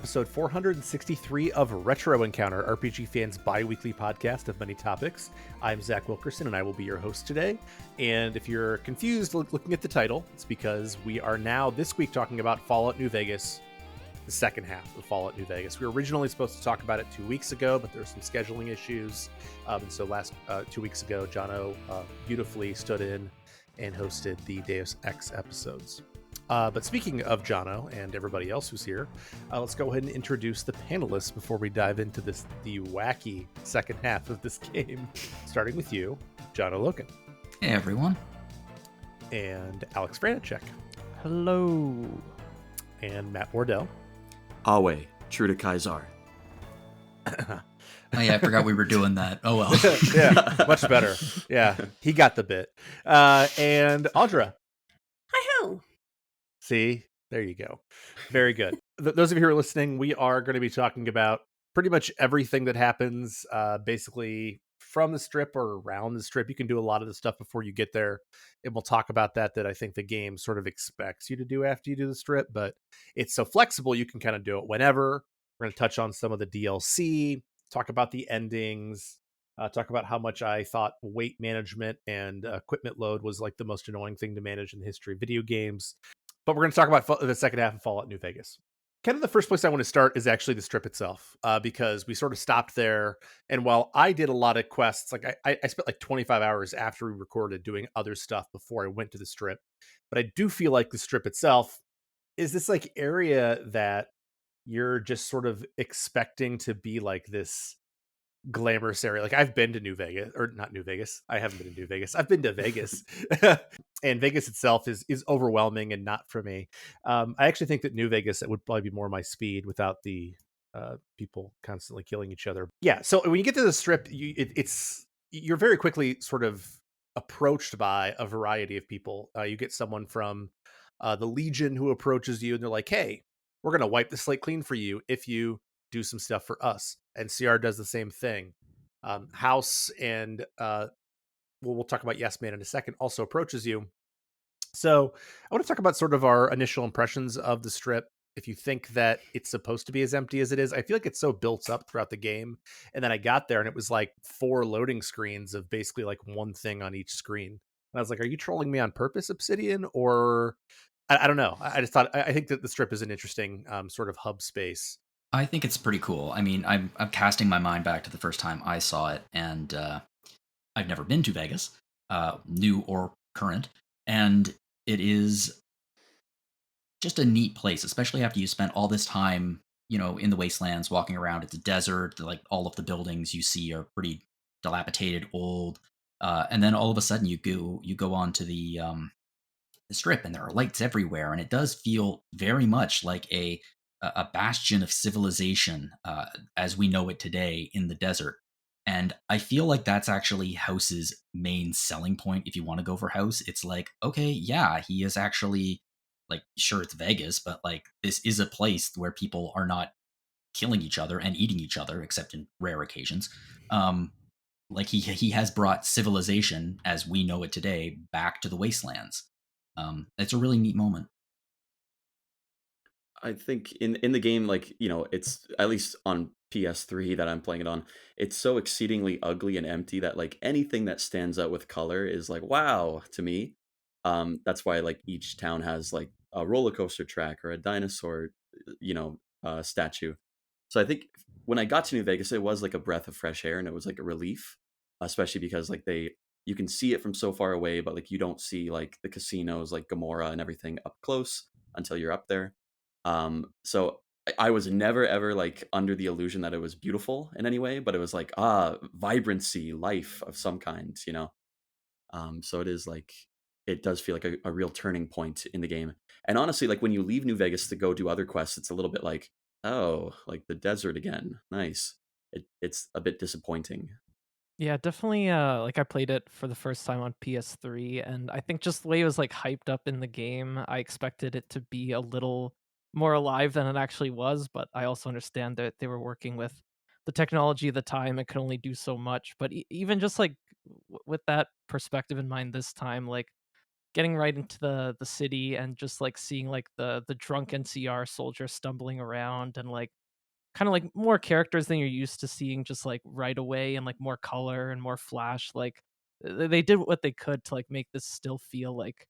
episode 463 of Retro Encounter, RPG fans' bi-weekly podcast of many topics. I'm Zach Wilkerson, and I will be your host today. And if you're confused looking at the title, it's because we are now this week talking about Fallout New Vegas, the second half of Fallout New Vegas. We were originally supposed to talk about it 2 weeks ago, but there were some scheduling issues. And so last 2 weeks ago, Jono beautifully stood in and hosted the Deus Ex episodes. But speaking of Jono and everybody else who's here, let's go ahead and introduce the panelists before we dive into the wacky second half of this game. Starting with you, Jono Logan. Hey, everyone. And Aleks Franiczek. Hello. And Matt Wardell. Awe, true to Kaisar. Oh yeah, I forgot we were doing that. Oh well. Yeah, much better. Yeah, he got the bit. And Audra. Hi-ho. See, there you go. Very good. Those of you who are listening, we are going to be talking about pretty much everything that happens basically from the strip or around the strip. You can do a lot of the stuff before you get there, and we'll talk about that I think the game sort of expects you to do after you do the strip, but it's so flexible you can kind of do it whenever. We're going to touch on some of the DLC, talk about the endings, talk about how much I thought weight management and equipment load was like the most annoying thing to manage in the history of video games. But we're going to talk about the second half of Fallout New Vegas. Kind of the first place I want to start is actually the strip itself, because we sort of stopped there. And while I did a lot of quests, like I spent like 25 hours after we recorded doing other stuff before I went to the strip. But I do feel like the strip itself is this like area that you're just sort of expecting to be like this glamorous area. Like I've been to New Vegas, or not New Vegas. I haven't been to New Vegas. I've been to Vegas. And Vegas itself is overwhelming and not for me. I actually think that New Vegas, it would probably be more my speed without the people constantly killing each other. Yeah. So when you get to the strip, you're very quickly sort of approached by a variety of people. You get someone from the Legion who approaches you and they're like, hey, we're going to wipe the slate clean for you if you do some stuff for us. And CR does the same thing. House and we'll talk about Yes Man in a second, also approaches you. So I want to talk about sort of our initial impressions of the strip. If you think that it's supposed to be as empty as it is, I feel like it's so built up throughout the game. And then I got there and it was like 4 loading screens of basically like one thing on each screen. And I was like, are you trolling me on purpose, Obsidian? Or I don't know. I just thought, I think that the strip is an interesting sort of hub space. I think it's pretty cool. I mean, I'm casting my mind back to the first time I saw it, and I've never been to Vegas, new or current, and it is just a neat place, especially after you spent all this time, in the wastelands, walking around. It's a desert. Like all of the buildings you see are pretty dilapidated, old, and then all of a sudden you go onto the strip, and there are lights everywhere, and it does feel very much like a bastion of civilization as we know it today in the desert. And I feel like that's actually House's main selling point. If you want to go for House, it's like, okay, yeah, he is actually like, sure, it's Vegas, but like this is a place where people are not killing each other and eating each other, except in rare occasions. Like he has brought civilization as we know it today back to the wastelands. It's a really neat moment. I think in the game, like, it's at least on PS3 that I'm playing it on, it's so exceedingly ugly and empty that like anything that stands out with color is like, wow, to me. That's why like each town has like a roller coaster track or a dinosaur, statue. So I think when I got to New Vegas, it was like a breath of fresh air and it was like a relief, especially because like you can see it from so far away, but like you don't see like the casinos like Gamora and everything up close until you're up there. So I was never ever like under the illusion that it was beautiful in any way, but it was like vibrancy, life of some kind, So it is like it does feel like a real turning point in the game. And honestly, like when you leave New Vegas to go do other quests, it's a little bit like, oh, like the desert again. Nice. It's a bit disappointing. Yeah, definitely. Like I played it for the first time on PS3, and I think just the way it was like hyped up in the game, I expected it to be a little more alive than it actually was. But I also understand that they were working with the technology at the time; it could only do so much. But even just like with that perspective in mind, this time, like getting right into the city and just like seeing like the drunk NCR soldier stumbling around and like kind of like more characters than you're used to seeing just like right away and like more color and more flash. Like they did what they could to like make this still feel like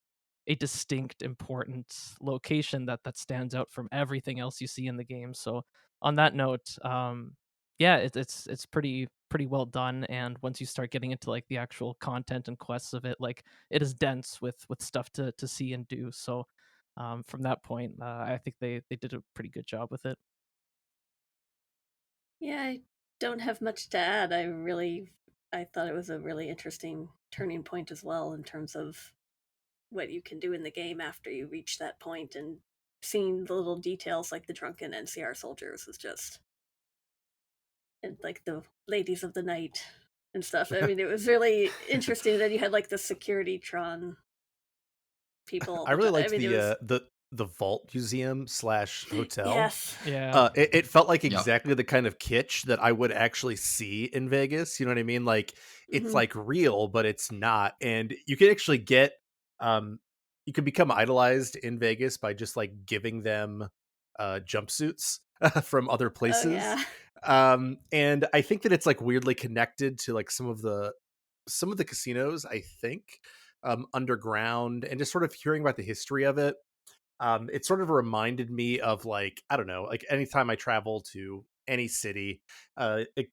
a distinct important location that stands out from everything else you see in the game. So on that note, yeah, it's pretty well done. And once you start getting into like the actual content and quests of it, like it is dense with stuff to see and do. So from that point, I think they did a pretty good job with it. Yeah, I don't have much to add. I thought it was a really interesting turning point as well in terms of what you can do in the game after you reach that point, and seeing the little details like the drunken NCR soldiers is just, and like the ladies of the night and stuff. I mean, it was really interesting that you had like the security Tron people all I the really time. I liked mean, it was the vault museum slash hotel. yes. Yeah. It felt like Yep. exactly the kind of kitsch that I would actually see in Vegas. You know what I mean? Like it's Mhm. like real, but it's not. And you can actually get, you can become idolized in Vegas by just like giving them jumpsuits from other Oh places. yeah. And I think that it's like weirdly connected to like some of the casinos. I think underground, and just sort of hearing about the history of it, it sort of reminded me of like, I don't know, like anytime I travel to any city,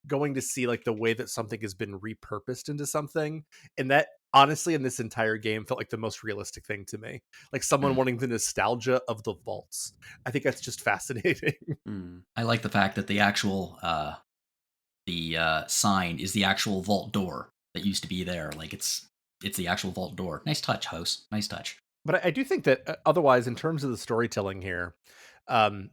going to see like the way that something has been repurposed into something. And that honestly in this entire game felt like the most realistic thing to me, like someone Mm. wanting the nostalgia of the vaults. I think that's just fascinating. Mm. I like the fact that the actual sign is the actual vault door that used to be there. Like it's the actual vault door. Nice touch, host. Nice touch. But I do think that otherwise, in terms of the storytelling here, um,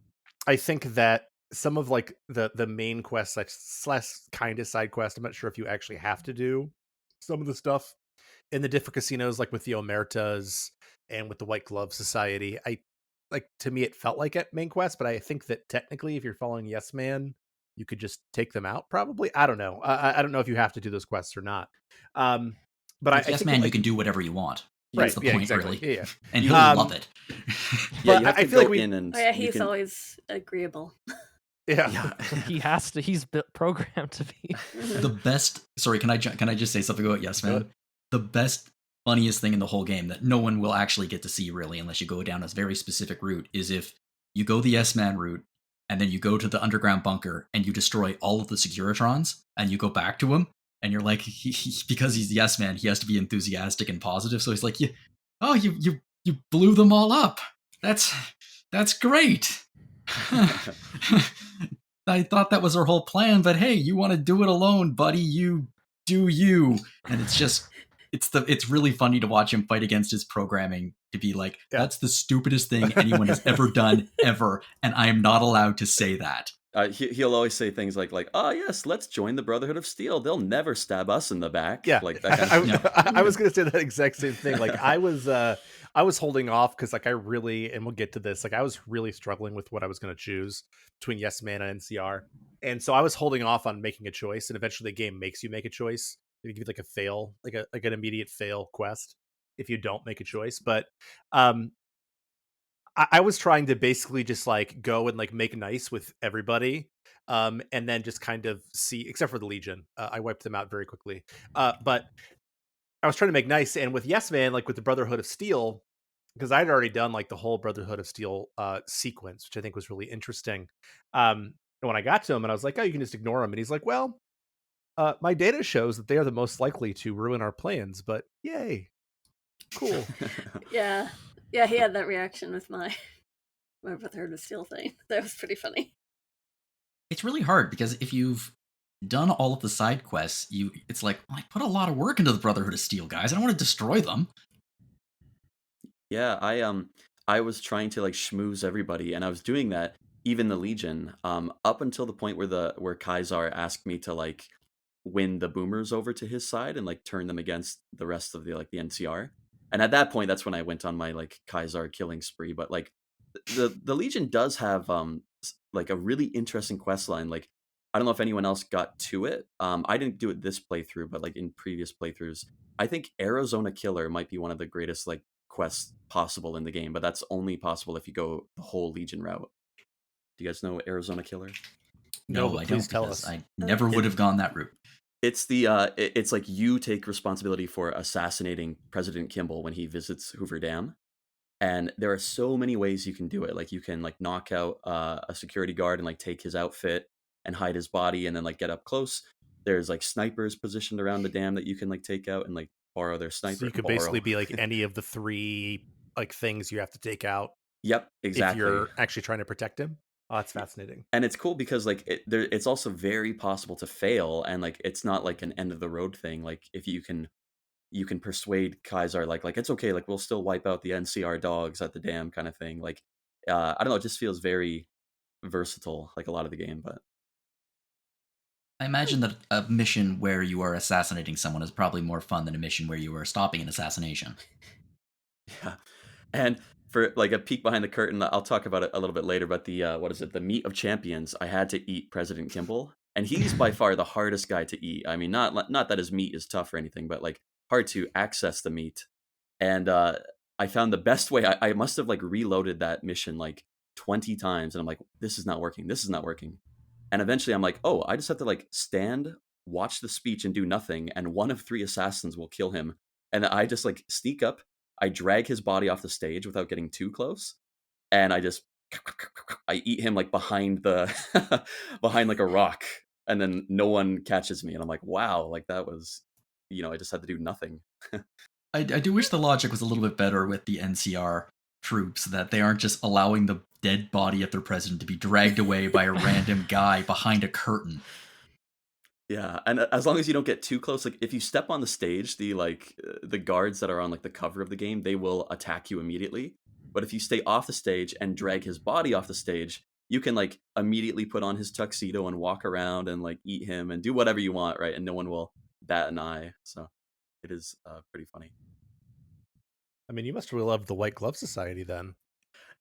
I think that some of like the main quests, like slash kind of side quest, I'm not sure if you actually have to do some of the stuff in the different casinos, like with the Omertas and with the White Glove Society. I like, to me, it felt like a main quest, but I think that technically, if you're following Yes Man, you could just take them out. Probably, I don't know. I don't know if you have to do those quests or not. Um, but With I Yes think that Man, you like can do whatever you want. right, That's the yeah, point, exactly, really. yeah, And You- he'll love it. Yeah, But you have I to feel like go we- in and Oh yeah, you he's can. always agreeable. yeah. Yeah. He has to. He's programmed to be. The best. Sorry, can I just say something about Yes Go Man? ahead. The best, funniest thing in the whole game that no one will actually get to see really, unless you go down a very specific route, is if you go the Yes Man route and then you go to the underground bunker and you destroy all of the Securitrons and you go back to him and you're like, because he's the Yes Man, he has to be enthusiastic and positive. So he's like, you blew them all up. That's great. I thought that was our whole plan, but hey, you want to do it alone, buddy? You do you. And it's really funny to watch him fight against his programming to be like, Yeah. that's the stupidest thing anyone has ever done ever, and I am not allowed to say that. He'll always say things like, "Oh yes, let's join the Brotherhood of Steel. They'll never stab us in the back." Yeah, Like that kind of. I was gonna say that exact same thing. Like I was holding off because like I really, and we'll get to this. Like I was really struggling with what I was gonna choose between Yes Man and NCR, and so I was holding off on making a choice. And eventually, the game makes you make a choice. They give you like a fail, like an immediate fail quest if you don't make a choice. But I was trying to basically just like go and like make nice with everybody, and then just kind of see, except for the Legion, I wiped them out very quickly. But I was trying to make nice, and with Yes Man, like with the Brotherhood of Steel, because I'd already done like the whole Brotherhood of Steel sequence, which I think was really interesting. And when I got to him, and I was like, "Oh, you can just ignore him," and he's like, "Well, my data shows that they are the most likely to ruin our plans, but yay, cool." Yeah. Yeah, he had that reaction with my Brotherhood of Steel thing. That was pretty funny. It's really hard because if you've done all of the side quests, it's like, well, I put a lot of work into the Brotherhood of Steel, guys. I don't want to destroy them. Yeah, I was trying to like schmooze everybody, and I was doing that, even the Legion, up until the point where Kaisar asked me to like win the boomers over to his side and like turn them against the rest of the NCR. And at that point, that's when I went on my like Kaisar killing spree. But like the Legion does have like a really interesting quest line. Like I don't know if anyone else got to it. I didn't do it this playthrough, but like in previous playthroughs, I think Arizona Killer might be one of the greatest like quests possible in the game, but that's only possible if you go the whole Legion route. Do you guys know Arizona Killer? No, No, but I please don't, tell because us. I never would have gone that route. It's the it's like you take responsibility for assassinating President Kimball when he visits Hoover Dam. And there are so many ways you can do it. Like you can like knock out a security guard and like take his outfit and hide his body and then like get up close. There's like snipers positioned around the dam that you can like take out and like borrow their So sniper. you could basically be like any of the 3 like things you have to take out Yep, if exactly. you're actually trying to protect him. Oh, that's fascinating. And it's cool because like it's also very possible to fail, and like it's not like an end of the road thing. Like if you can persuade Kaiser like it's okay, like we'll still wipe out the NCR dogs at the dam kind of thing. Like I don't know, it just feels very versatile, like a lot of the game. But I imagine that a mission where you are assassinating someone is probably more fun than a mission where you are stopping an assassination. yeah, and for like a peek behind the curtain, I'll talk about it a little bit later. But the what is it? The meat of champions. I had to eat President Kimball, and he's by far the hardest guy to eat. I mean, not that his meat is tough or anything, but like hard to access the meat. And I found the best way. I must have like reloaded that mission like 20 times, and I'm like, this is not working. This is not working. And eventually, I'm like, oh, I just have to like stand, watch the speech, and do nothing, and one of 3 assassins will kill him. And I just like sneak up. I drag his body off the stage without getting too close, and I eat him like behind the behind like a rock, and then no one catches me. And I'm like, wow, like that was, I just had to do nothing. I do wish the logic was a little bit better with the NCR troops, that they aren't just allowing the dead body of their president to be dragged away by a random guy behind a curtain. Yeah, and as long as you don't get too close, like if you step on the stage, the guards that are on like the cover of the game, they will attack you immediately. But if you stay off the stage and drag his body off the stage, you can like immediately put on his tuxedo and walk around and like eat him and do whatever you want, right? And no one will bat an eye. So it is pretty funny. I mean, you must really love the White Glove Society then.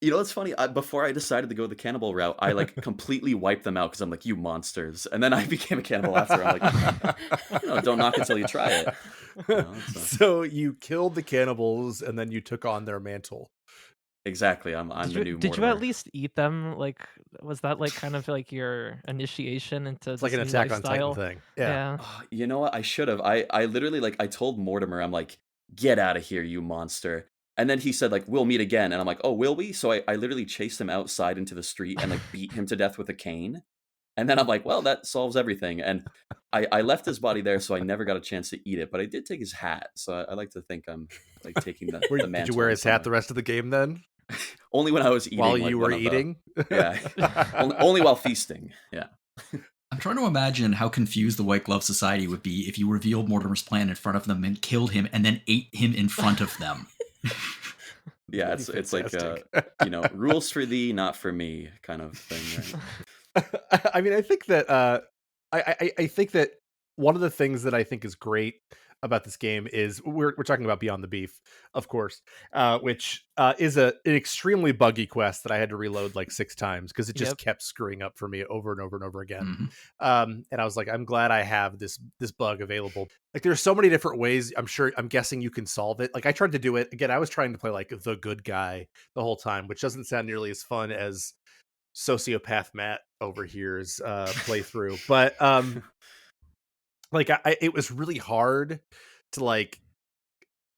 You know what's funny? Before I decided to go the cannibal route, I like completely wiped them out because I'm like, you monsters. And then I became a cannibal after. I'm like, don't knock until you try it. So you killed the cannibals and then you took on their mantle. Exactly. I'm the new Did you Mortimer. at least eat them? Like, was that like kind of like your initiation into It's like an this Attack new on Titan lifestyle? thing. Yeah. You know what? I should have. I literally like I told Mortimer, I'm like, get out of here, you monster. And then he said like, we'll meet again. And I'm like, oh, will we? So I literally chased him outside into the street and like beat him to death with a cane. And then I'm like, well, that solves everything. And I left his body there, so I never got a chance to eat it. But I did take his hat, so I like to think I'm like taking the mantle. Did you wear his hat the rest of the game then? Only when I was eating. While you were eating? Yeah. only while feasting. Yeah. I'm trying to imagine how confused the White Glove Society would be if you revealed Mortimer's plan in front of them and killed him and then ate him in front of them. Yeah, it's like rules for thee, not for me kind of thing, right? I mean, I think that I think that one of the things that I think is great about this game is we're talking about Beyond the Beef, of course, which is an extremely buggy quest that I had to reload like 6 times because it just kept screwing up for me over and over and over again. Mm-hmm. And I was like, I'm glad I have this bug available. Like there's so many different ways. I'm guessing you can solve it. Like I tried to do it again. I was trying to play like the good guy the whole time, which doesn't sound nearly as fun as sociopath Matt over here's playthrough, but like it was really hard to like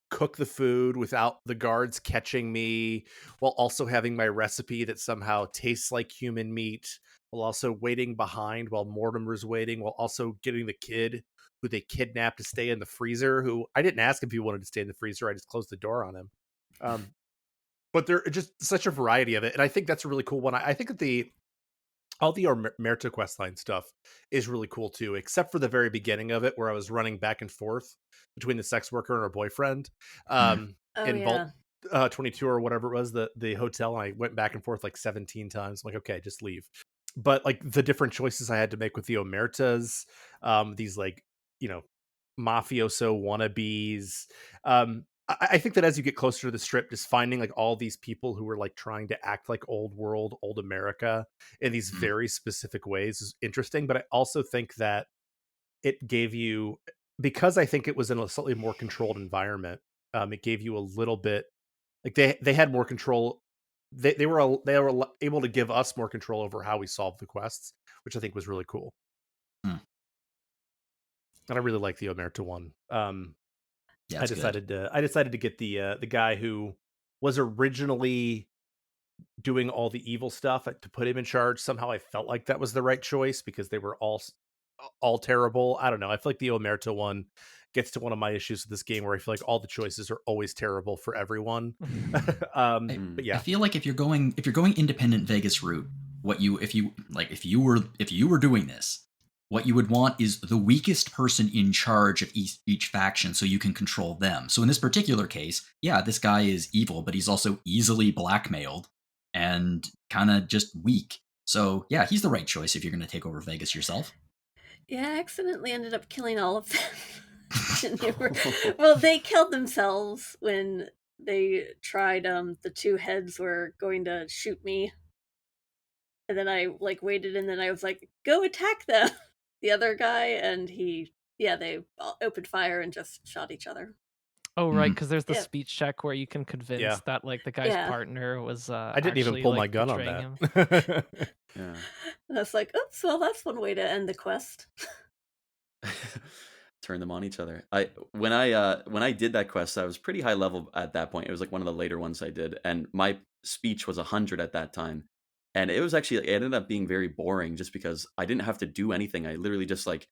cook the food without the guards catching me while also having my recipe that somehow tastes like human meat, while also waiting behind while Mortimer's waiting, while also getting the kid who they kidnapped to stay in the freezer, who I didn't ask if he wanted to stay in the freezer. I just closed the door on him. But there's just such a variety of it. And I think that's a really cool one. I think that all the Omerta questline stuff is really cool too, except for the very beginning of it where I was running back and forth between the sex worker and her boyfriend Vault 22 or whatever it was, the hotel. And I went back and forth like 17 times. I'm like, okay, just leave. But like the different choices I had to make with the Omertas, these like, mafioso wannabes, I think that as you get closer to the strip, just finding like all these people who were like trying to act like old world, old America in these very specific ways is interesting. But I also think that it gave you, because I think it was in a slightly more controlled environment, it gave you a little bit Like they had more control. They were able to give us more control over how we solved the quests, which I think was really cool. Hmm. And I really like the Omerta one. Yeah, I it's good. decided to get the guy who was originally doing all the evil stuff to put him in charge. Somehow I felt like that was the right choice because they were all terrible. I don't know. I feel like the Omerta one gets to one of my issues with this game where I feel like all the choices are always terrible for everyone. I, But I yeah, feel like if you're going independent Vegas route, if you were doing this, what you would want is the weakest person in charge of each faction so you can control them. So in this particular case, yeah, this guy is evil, but he's also easily blackmailed and kind of just weak. So yeah, he's the right choice if you're going to take over Vegas yourself. Yeah, I accidentally ended up killing all of them. And well, they killed themselves when they tried. The two heads were going to shoot me, and then I like waited, and then I was like, "Go attack them!" The other guy, and they opened fire and just shot each other. Oh, right, because there's the Yeah, speech check where you can convince yeah. that like the guy's yeah. partner was I didn't even actually pull my like gun on betraying him. that. Yeah. And I was like, "Oops, well, that's one way to end the quest." Turn them on each other. When I did that quest, I was pretty high level at that point. It was like one of the later ones I did, and my speech was 100 at that time. And it ended up being very boring just because I didn't have to do anything. I literally just like,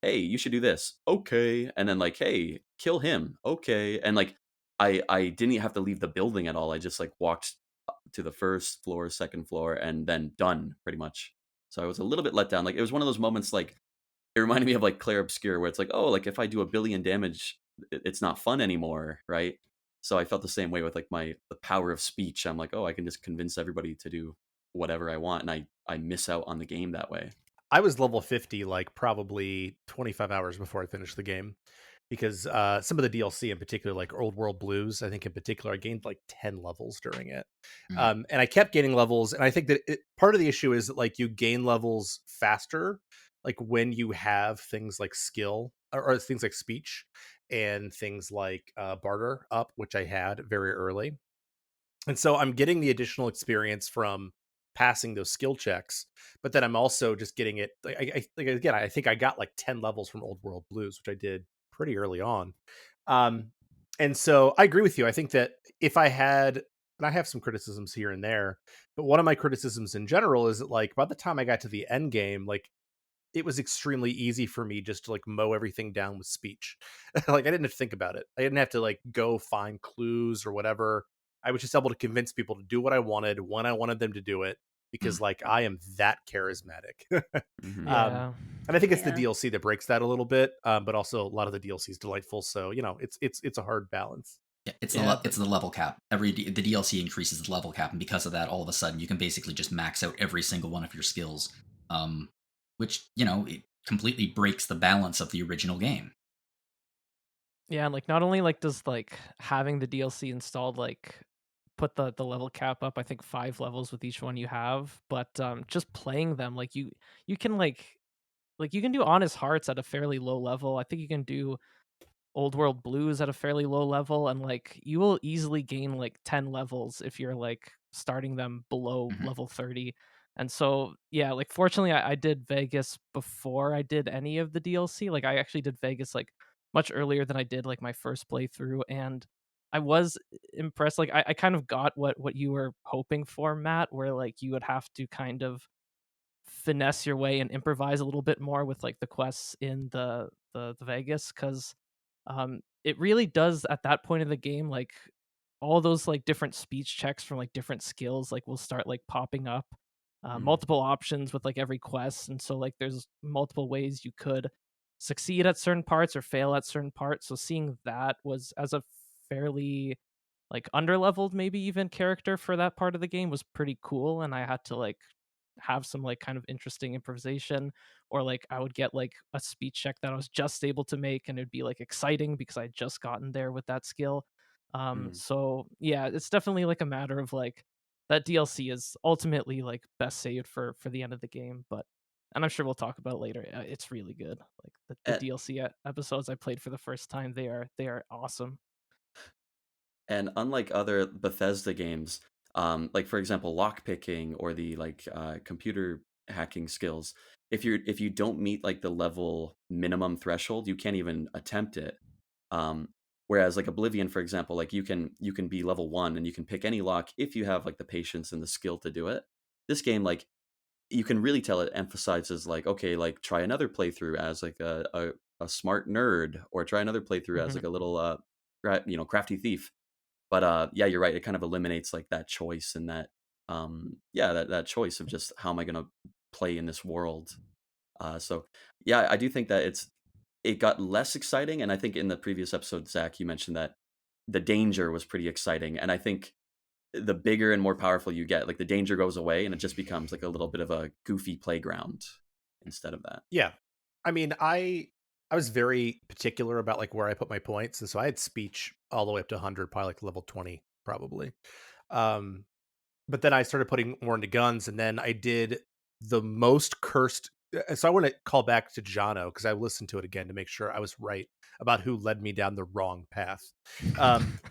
hey, you should do this. Okay. And then like, hey, kill him. Okay. And like I didn't have to leave the building at all. I just like walked to the first floor, second floor, and then done pretty much. So I was a little bit let down. Like it was one of those moments like it reminded me of like Claire Obscure, where it's like, oh, like if I do a billion damage, it's not fun anymore, right? So I felt the same way with like the power of speech. I'm like, oh, I can just convince everybody to do whatever I want, and I miss out on the game that way. I was level 50 like probably 25 hours before I finished the game because some of the DLC in particular, like Old World Blues, I think in particular, I gained like 10 levels during it. Mm. And I kept gaining levels. And I think that part of the issue is that like you gain levels faster, like when you have things like skill or things like speech and things like barter up, which I had very early. And so I'm getting the additional experience from passing those skill checks, but then I'm also just getting it. Like again, I think I got like 10 levels from Old World Blues, which I did pretty early on. Um, and so I agree with you. I think that if I had, and I have some criticisms here and there, but one of my criticisms in general is that like by the time I got to the end game, like it was extremely easy for me just to like mow everything down with speech. Like I didn't have to think about it. I didn't have to like go find clues or whatever. I was just able to convince people to do what I wanted when I wanted them to do it Mm. because like I am that charismatic. Hmm. um Yeah. and I think it's the Yeah. DLC that breaks that a little bit, but also a lot of the DLC is delightful. So you know, it's a hard balance. Yeah, it's Yeah, it's the level cap. The DLC increases the level cap, and because of that, all of a sudden you can basically just max out every single one of your skills, um, which it completely breaks the balance of the original game. yeah, and like not only like does like having the DLC installed like put the level cap up, I think 5 levels with each one you have, but just playing them like you can like you can do Honest Hearts at a fairly low level. I think you can do Old World Blues at a fairly low level, and like you will easily gain like 10 levels if you're like starting them below Mhm. level 30. And so yeah, like fortunately I did Vegas before I did any of the DLC. Like I actually did Vegas like much earlier than I did like my first playthrough, and I was impressed. Like I kind of got what you were hoping for, Matt, where like you would have to kind of finesse your way and improvise a little bit more with like the quests in the Vegas, because it really does at that point of the game, like all those like different speech checks from like different skills like will start like popping up, Mm. multiple options with like every quest, and so like there's multiple ways you could succeed at certain parts or fail at certain parts. So seeing that was as a fairly like underleveled maybe even character for that part of the game was pretty cool, and I had to like have some like kind of interesting improvisation, or like I would get like a speech check that I was just able to make and it'd be like exciting because I just gotten there with that skill. Mm. So yeah, it's definitely like a matter of like that DLC is ultimately like best saved for the end of the game, but and I'm sure we'll talk about it later. It's really good. Like the Uh, DLC episodes I played for the first time, they are awesome. And unlike other Bethesda games, like for example, lockpicking or the computer hacking skills, if you don't meet like the level minimum threshold, you can't even attempt it. Um, Whereas like Oblivion, for example, like you can be level 1 and you can pick any lock if you have like the patience and the skill to do it. This game, like you can really tell it emphasizes like, okay, like try another playthrough as like a smart nerd, or try another playthrough as Mhm. like a little crafty thief. But yeah, you're right. It kind of eliminates like that choice and that that choice of just how am I going to play in this world. So yeah, I do think that it got less exciting, and I think in the previous episode, Zach, you mentioned that the danger was pretty exciting, and I think the bigger and more powerful you get, like the danger goes away, and it just becomes like a little bit of a goofy playground instead of that. Yeah. I mean, I was very particular about like where I put my points, and so I had speech all the way up to 100, probably like level 20, probably. Um, but then I started putting more into guns, and then I did the most cursed. So I want to call back to Jono because I listened to it again to make sure I was right about who led me down the wrong path.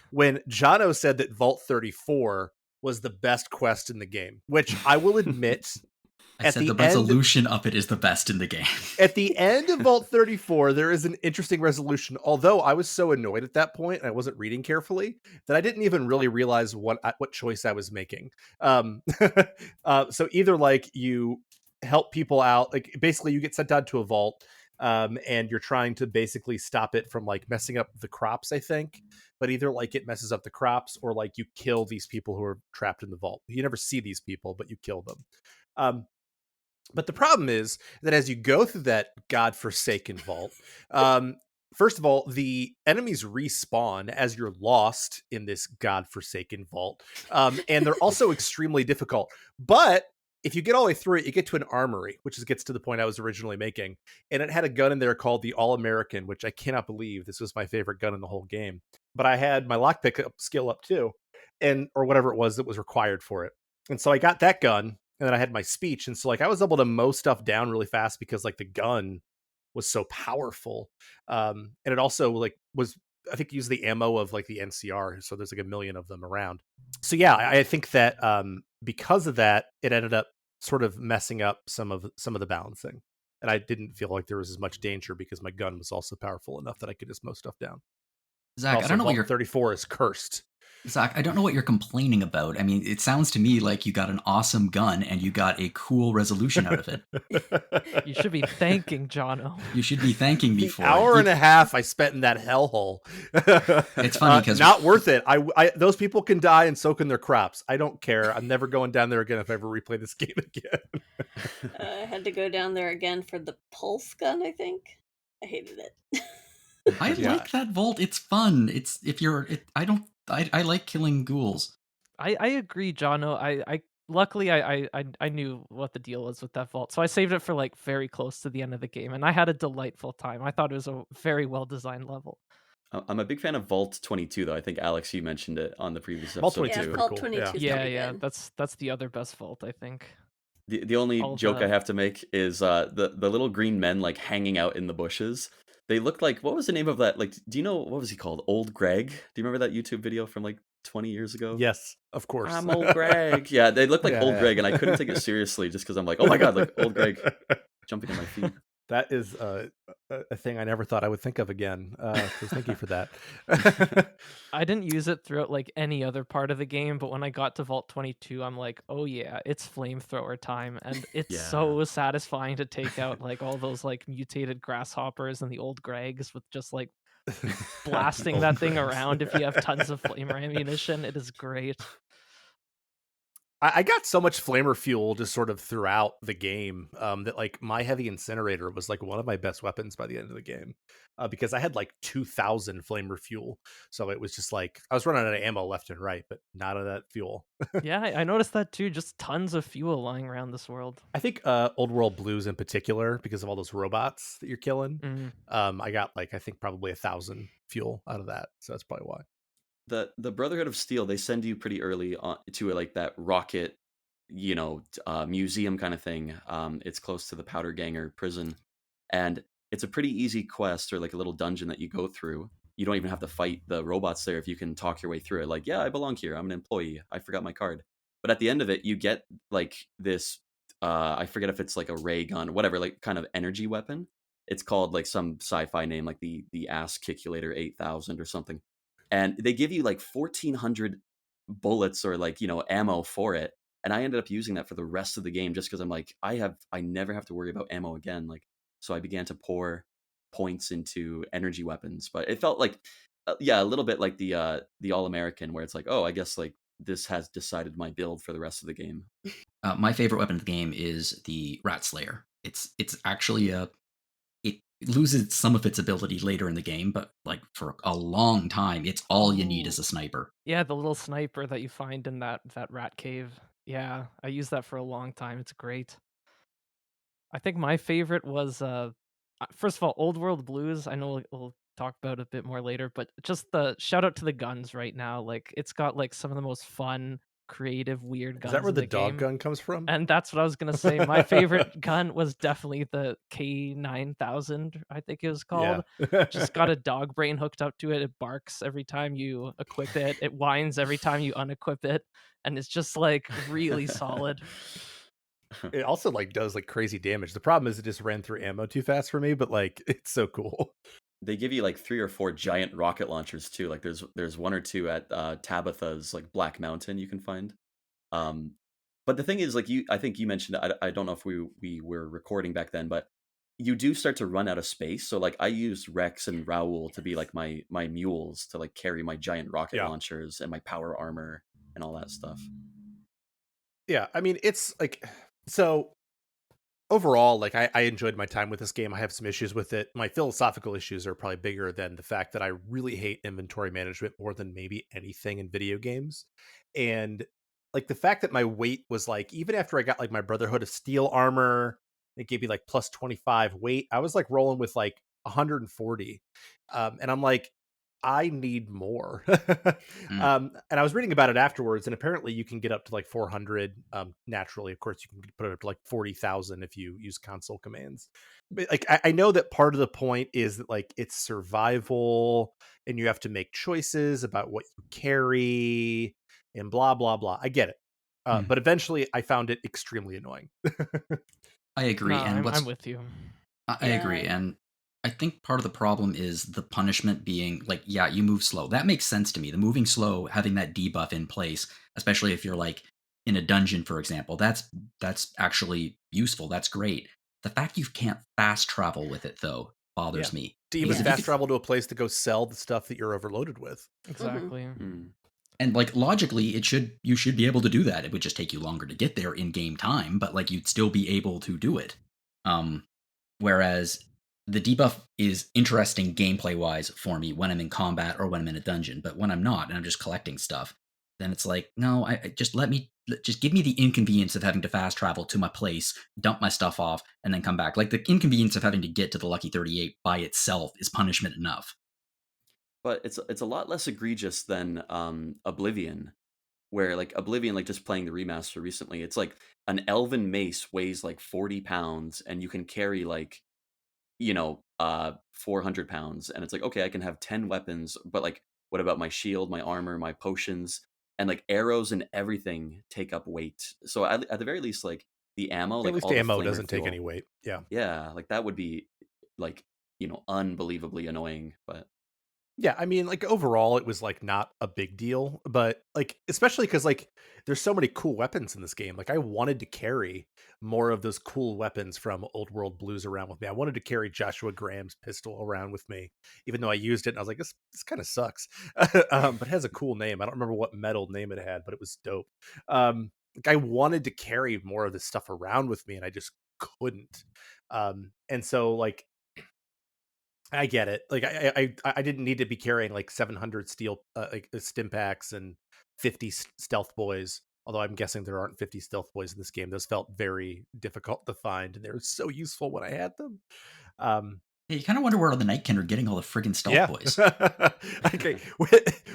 When Jono said that Vault 34 was the best quest in the game, which I will admit I at said the the end resolution of it is the best in the game. at the end of Vault 34, there is an interesting resolution. Although I was so annoyed at that point and I wasn't reading carefully that I didn't even really realize what choice I was making. Um, so either like you help people out, like basically you get sent down to a vault, and you're trying to basically stop it from like messing up the crops, I think. But either like it messes up the crops or like you kill these people who are trapped in the vault. You never see these people, but you kill them. Um, but the problem is that as you go through that godforsaken vault, um, first of all, the enemies respawn as you're lost in this godforsaken vault. And they're also extremely difficult. But if you get all the way through it, you get to an armory, which gets to the point I was originally making. And it had a gun in there called the All American, which I cannot believe this was my favorite gun in the whole game. But I had my lockpick skill up too, and or whatever it was that was required for it. And so I got that gun, and then I had my speech, and so like I was able to mow stuff down really fast because like the gun was so powerful, and it also like was, I think, used the ammo of like the NCR, so there's like a million of them around. So yeah, I think that because of that, it ended up sort of messing up some of the balancing, and I didn't feel like there was as much danger because my gun was also powerful enough that I could just mow stuff down. Zach, Also, I don't know what Vault you're 34 is cursed. Zach, I don't know what you're complaining about. I mean, it sounds to me like you got an awesome gun and you got a cool resolution out of it. You should be thanking Jono. You should be thanking me The for hour it. and a half I spent in that hellhole. It's funny because not worth it. I those people can die and so can their crops. I don't care. I'm never going down there again if I ever replay this game again. I had to go down there again for the pulse gun, I think. I hated it. I Yeah. like that vault. It's fun. It's if you're. I like killing ghouls. I agree, Jono. I luckily I knew what the deal was with that vault, so I saved it for like very close to the end of the game, and I had a delightful time. I thought it was a very well designed level. I'm a big fan of Vault 22, though. I think Alex, you mentioned it on the previous Vault episode 22 is Yeah, too. pretty Vault cool. 22 Yeah. is Yeah, pretty yeah, good. that's the other best vault, I think. The only All joke the- I have to make is the little green men like hanging out in the bushes. They look like, what was the name of that? Like, do you know what was he called? Old Greg? Do you remember that YouTube video from like 20 years ago? Yes, of course. I'm Old Greg. Yeah, they look like Yeah, Old yeah. Greg, and I couldn't take it seriously just because I'm like, oh my god, like Old Greg jumping at my feet. That is a thing I never thought I would think of again. So thank you for that. I didn't use it throughout like any other part of the game, but when I got to Vault 22, I'm like, oh yeah, it's flamethrower time, and it's Yeah. so satisfying to take out like all those like mutated grasshoppers and the old Gregs with just like blasting Old that thing Gregs. around if you have tons of flamer ammunition. It is great. I got so much flamer fuel just sort of throughout the game that like my heavy incinerator was like one of my best weapons by the end of the game, because I had like 2,000 flamer fuel. So it was just like I was running out of ammo left and right, but not of that fuel. Yeah, I noticed that too. Just tons of fuel lying around this world. I think Old World Blues in particular, because of all those robots that you're killing. I got like I think probably 1,000 fuel out of that. So that's probably why. The Brotherhood of Steel, they send you pretty early on to like that rocket, museum kind of thing. It's close to the Powder Ganger prison, and it's a pretty easy quest or like a little dungeon that you go through. you don't even have to fight the robots there if you can talk your way through it. Like, yeah, I belong here. I'm an employee. I forgot my card. But at the end of it, you get like this. I forget if it's like a ray gun, whatever, like kind of energy weapon. It's called like some sci-fi name, like the Ass Kiculator 8000 or something. And they give you like 1,400 bullets or like ammo for it. And I ended up using that for the rest of the game just because I'm like, I never have to worry about ammo again. Like, so I began to pour points into energy weapons, but it felt like, yeah, a little bit like the All American, where it's like, oh, I guess like this has decided my build for the rest of the game. My favorite weapon in the game is the Rat Slayer. It's actually it loses some of its ability later in the game, but like for a long time, it's all you need Oh. as a sniper. Yeah, the little sniper that you find in that rat cave. Yeah, I used that for a long time. It's great. I think my favorite was first of all, Old World Blues. I know we'll talk about it a bit more later, but just the shout out to the guns right now. Like it's got like some of the most fun, creative, weird Is that guns where in the the dog game. gun comes from? And that's what I was gonna say. My favorite gun was definitely the K9000, I think it was called. Yeah. Just got a dog brain hooked up to it. It barks every time you equip it. It whines every time you unequip it, and it's just like really solid. It also like does like crazy damage. The problem is it just ran through ammo too fast for me, but like it's so cool. They give you like 3 or 4 giant rocket launchers too. Like there's 1 or 2 at Tabitha's like Black Mountain you can find. Um, but the thing is, like I think you mentioned, I don't know if we were recording back then, but you do start to run out of space. So like I used Rex and Raoul to be like my mules to like carry my giant rocket Yeah. launchers and my power armor and all that stuff. Yeah, I mean, it's like, so overall, like I enjoyed my time with this game. I have some issues with it. My philosophical issues are probably bigger than the fact that I really hate inventory management more than maybe anything in video games. And like the fact that my weight was like, even after I got like my Brotherhood of Steel armor, it gave me like plus 25 weight. I was like rolling with like 140. And I'm like, I need more. Mm. And I was reading about it afterwards, and apparently you can get up to like 400 naturally. Of course, you can put it up to like 40,000 if you use console commands. But like, I know that part of the point is that like it's survival, and you have to make choices about what you carry, and blah blah blah. I get it, Mm. but eventually I found it extremely annoying. I agree, No, and I'm with you. I agree, Yeah. and I think part of the problem is the punishment being like, yeah, you move slow. That makes sense to me. The moving slow, having that debuff in place, especially if you're like in a dungeon, for example, that's actually useful. That's great. The fact you can't fast travel with it though Yeah, bothers me to even because if you fast could, travel to a place to go sell the stuff that you're overloaded with. Mhm. Exactly. Mm. and like logically, you should be able to do that. It would just take you longer to get there in game time, but like you'd still be able to do it. Um, Whereas the debuff is interesting gameplay wise for me when I'm in combat or when I'm in a dungeon, but when I'm not and I'm just collecting stuff, then it's like, no, I just just give me the inconvenience of having to fast travel to my place, dump my stuff off, and then come back. Like the inconvenience of having to get to the Lucky 38 by itself is punishment enough. But it's a lot less egregious than Oblivion, where like Oblivion, like just playing the remaster recently, it's like an elven mace weighs like 40 pounds and you can carry like 400 pounds, and it's like, okay, I can have 10 weapons, but like what about my shield, my armor, my potions, and like arrows and everything take up weight. So at the very least, like the ammo, At like least all the ammo flamer doesn't take fuel, any weight. Yeah. yeah, like that would be like unbelievably annoying. But Yeah, I mean, like overall, it was like not a big deal, but like especially because like there's so many cool weapons in this game. Like I wanted to carry more of those cool weapons from Old World Blues around with me. I wanted to carry Joshua Graham's pistol around with me, even though I used it and I was like, this kind of sucks. But it has a cool name. I don't remember what metal name it had, but it was dope. Like I wanted to carry more of this stuff around with me, and I just couldn't. And so like I get it. Like I didn't need to be carrying like 700 steel like stim packs and 50 stealth boys. Although I'm guessing there aren't 50 stealth boys in this game. Those felt very difficult to find, and they were so useful when I had them. Um, Yeah, you kind of wonder where the Nightkin are getting all the friggin' stealth yeah. boys. Okay.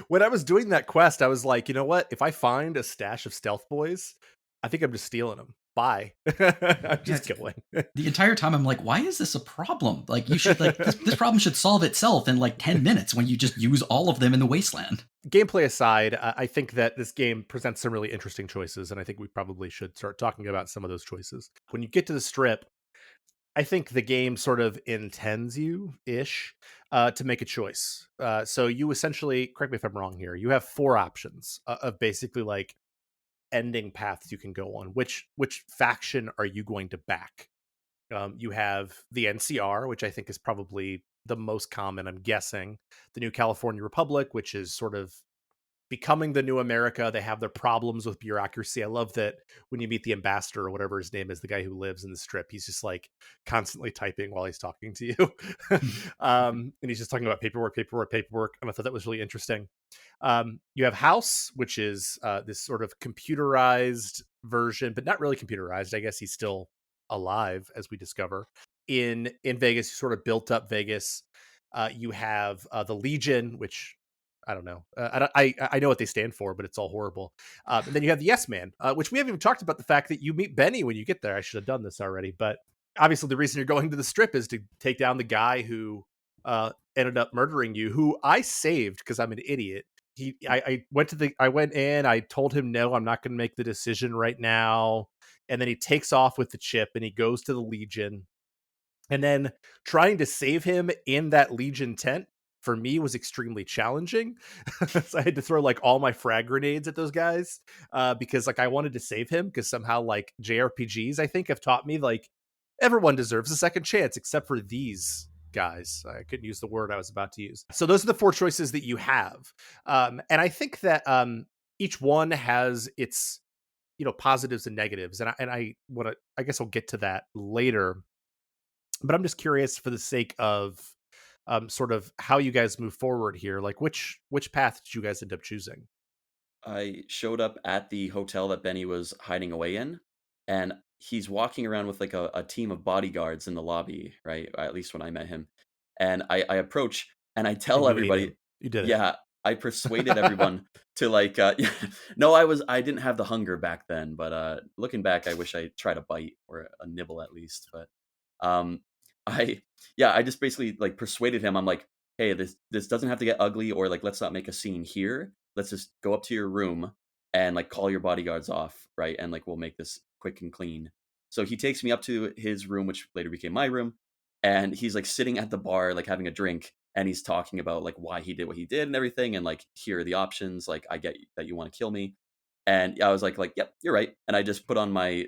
When I was doing that quest, I was like, you know what? If I find a stash of stealth boys, I think I'm just stealing them. bye. I'm just it's- going. The entire time I'm like, why is this a problem? Like, you should like this problem should solve itself in like 10 minutes when you just use all of them in the wasteland. Gameplay aside, I think that this game presents some really interesting choices, and I think we probably should start talking about some of those choices. When you get to the strip, I think the game sort of intends you ish to make a choice. So you essentially, correct me if I'm wrong here, you have 4 options of basically like ending paths you can go on. Which faction are you going to back? You have the NCR, which I think is probably the most common, I'm guessing. The New California Republic, which is sort of becoming the new America. They have their problems with bureaucracy. I love that when you meet the ambassador or whatever his name is, the guy who lives in the strip, he's just like constantly typing while he's talking to you. And he's just talking about paperwork. And I thought that was really interesting. You have House, which is this sort of computerized version, but not really computerized. I guess he's still alive, as we discover. In Vegas, you sort of built up Vegas. You have the Legion, which I don't know. I know what they stand for, but it's all horrible. And then you have the Yes Man, which we haven't even talked about the fact that you meet Benny when you get there. I should have done this already, but obviously the reason you're going to the strip is to take down the guy who ended up murdering you, who I saved because I'm an idiot. I went in, I told him, no, I'm not going to make the decision right now. And then he takes off with the chip and he goes to the Legion. And then trying to save him in that Legion tent for me was extremely challenging. So I had to throw like all my frag grenades at those guys because like I wanted to save him because somehow like JRPGs I think have taught me like everyone deserves a second chance except for these guys. I couldn't use the word I was about to use. So those are the 4 choices that you have. And I think that each one has its positives and negatives. And I want to, I guess I'll get to that later. But I'm just curious for the sake of sort of how you guys move forward here. Like which path did you guys end up choosing? I showed up at the hotel that Benny was hiding away in, and he's walking around with like a team of bodyguards in the lobby, right? At least when I met him. And I approach and I And tell you ate everybody, him. You did it. yeah, I persuaded everyone to like no, I didn't have the hunger back then, but looking back, I wish I tried a bite or a nibble at least. But um I I just basically like persuaded him. I'm like, hey, this doesn't have to get ugly, or like let's not make a scene here. Let's just go up to your room and like call your bodyguards off, right? And like we'll make this quick and clean. So he takes me up to his room, which later became my room, and he's like sitting at the bar, like having a drink, and he's talking about like why he did what he did and everything, and like here are the options. Like I get that you want to kill me, and I was like, yep, you're right. And I just put on my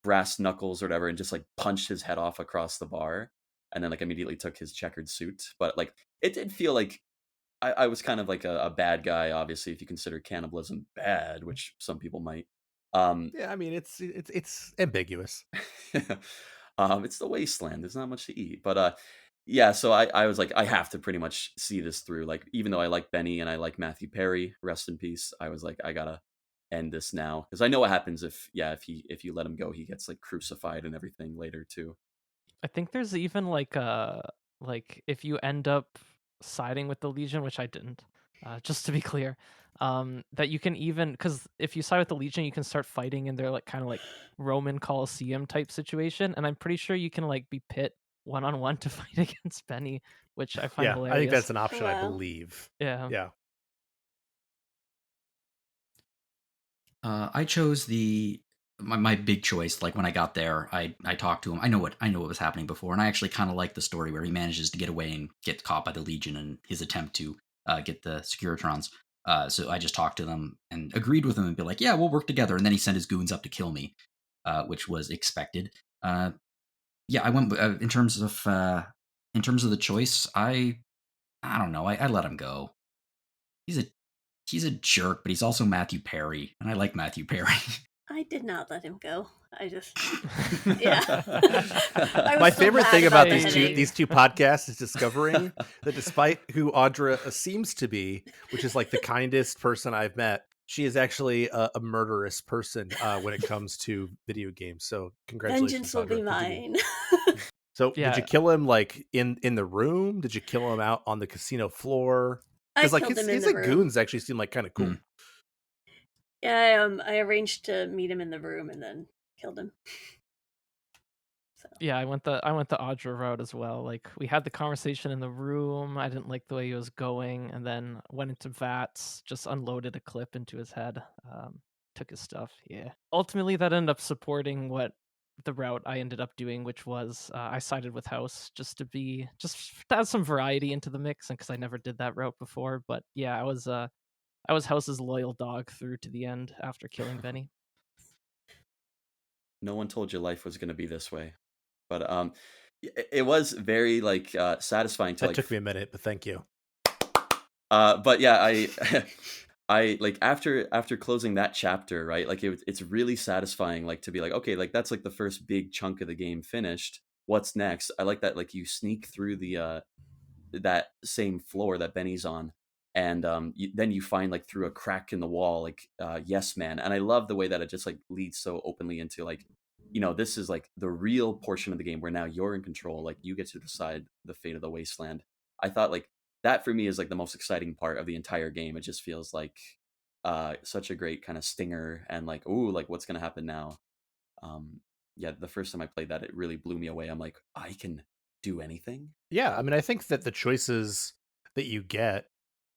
brass knuckles or whatever and just like punched his head off across the bar, and then like immediately took his checkered suit. But like it did feel like I was kind of like a bad guy, obviously, if you consider cannibalism bad, which some people might. Um, Yeah, I mean it's ambiguous. it's the wasteland. There's not much to eat, but yeah. So I was like, I have to pretty much see this through. Like, even though I like Benny and I like Matthew Perry, rest in peace. I was like, I gotta end this now because I know what happens if you let him go, he gets like crucified and everything later too. I think there's even like if you end up siding with the Legion, which I didn't, just to be clear, that you can even because if you side with the Legion, you can start fighting in their like kind of like Roman Colosseum type situation, and I'm pretty sure you can like be pit 1-on-1 to fight against Benny, which I find Yeah, I think that's hilarious. an option, I Wow. believe. Yeah. Yeah. I chose my big choice. Like when I got there, I talked to him. I know what was happening before, and I actually kind of like the story where he manages to get away and get caught by the Legion and his attempt to get the Securitrons. So I just talked to them and agreed with them and be like, yeah, we'll work together. And then he sent his goons up to kill me, which was expected. Yeah, I went in terms of the choice. I don't know. I let him go. He's a he's a jerk, but he's also Matthew Perry, and I like Matthew Perry. I did not let him go. I just, yeah. I was My still favorite mad thing about about the these headache. two podcasts is discovering that despite who Audra seems to be, which is like the kindest person I've met, she is actually a murderous person when it comes to video games. So congratulations, Vengeance will be Audra. mine. So did you Yeah, kill him like in the room? Did you kill him out on the casino floor? I Because like killed him in his the like room. goons actually seem like kind of cool. Hmm. Yeah, I arranged to meet him in the room and then killed him. So Yeah, I went the Audra route as well. Like we had the conversation in the room. I didn't like the way he was going, and then went into Vats, just unloaded a clip into his head, took his stuff. Yeah. Ultimately, that ended up supporting what the route I ended up doing, which was I sided with House just to add some variety into the mix, and because I never did that route before. But yeah, I was House's loyal dog through to the end after killing Benny. No one told you life was going to be this way. But it was very like satisfying to That like took me a minute, but thank you. but yeah, I I like after closing that chapter, right? Like it's really satisfying like to be like, okay, like that's like the first big chunk of the game finished. What's next? I like that like you sneak through the that same floor that Benny's on, and then you find like through a crack in the wall like Yes Man, and I love the way that it just like leads so openly into like, this is like the real portion of the game where now you're in control, like you get to decide the fate of the wasteland. I thought like that for me is like the most exciting part of the entire game. It just feels like such a great kind of stinger, and like, ooh, like what's gonna happen now. um yeah, the first time I played that, it really blew me away. I'm like, I can do anything. Yeah, I mean, I think that the choices that you get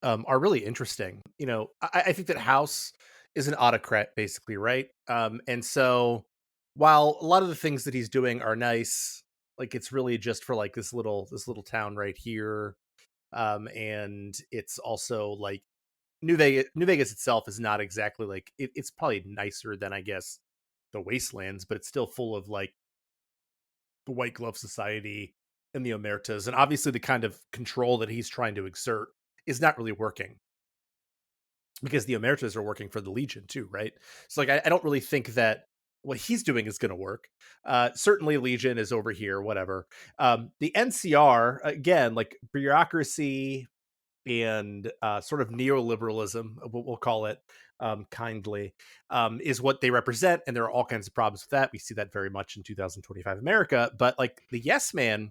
are really interesting. I think that House is an autocrat, basically, right? And so while a lot of the things that he's doing are nice, like it's really just for like this little town right here, and it's also like New Vegas. New Vegas itself is not exactly like it's probably nicer than I guess the Wastelands, but it's still full of like the White Glove Society and the Omertas, and obviously the kind of control that he's trying to exert is not really working because the Omertas are working for the Legion too, right? So like I don't really think that what he's doing is going to work. Certainly Legion is over here, whatever. The NCR again, like bureaucracy and sort of neoliberalism, what we'll call it kindly, is what they represent. And there are all kinds of problems with that. We see that very much in 2025 America. But like the Yes Man,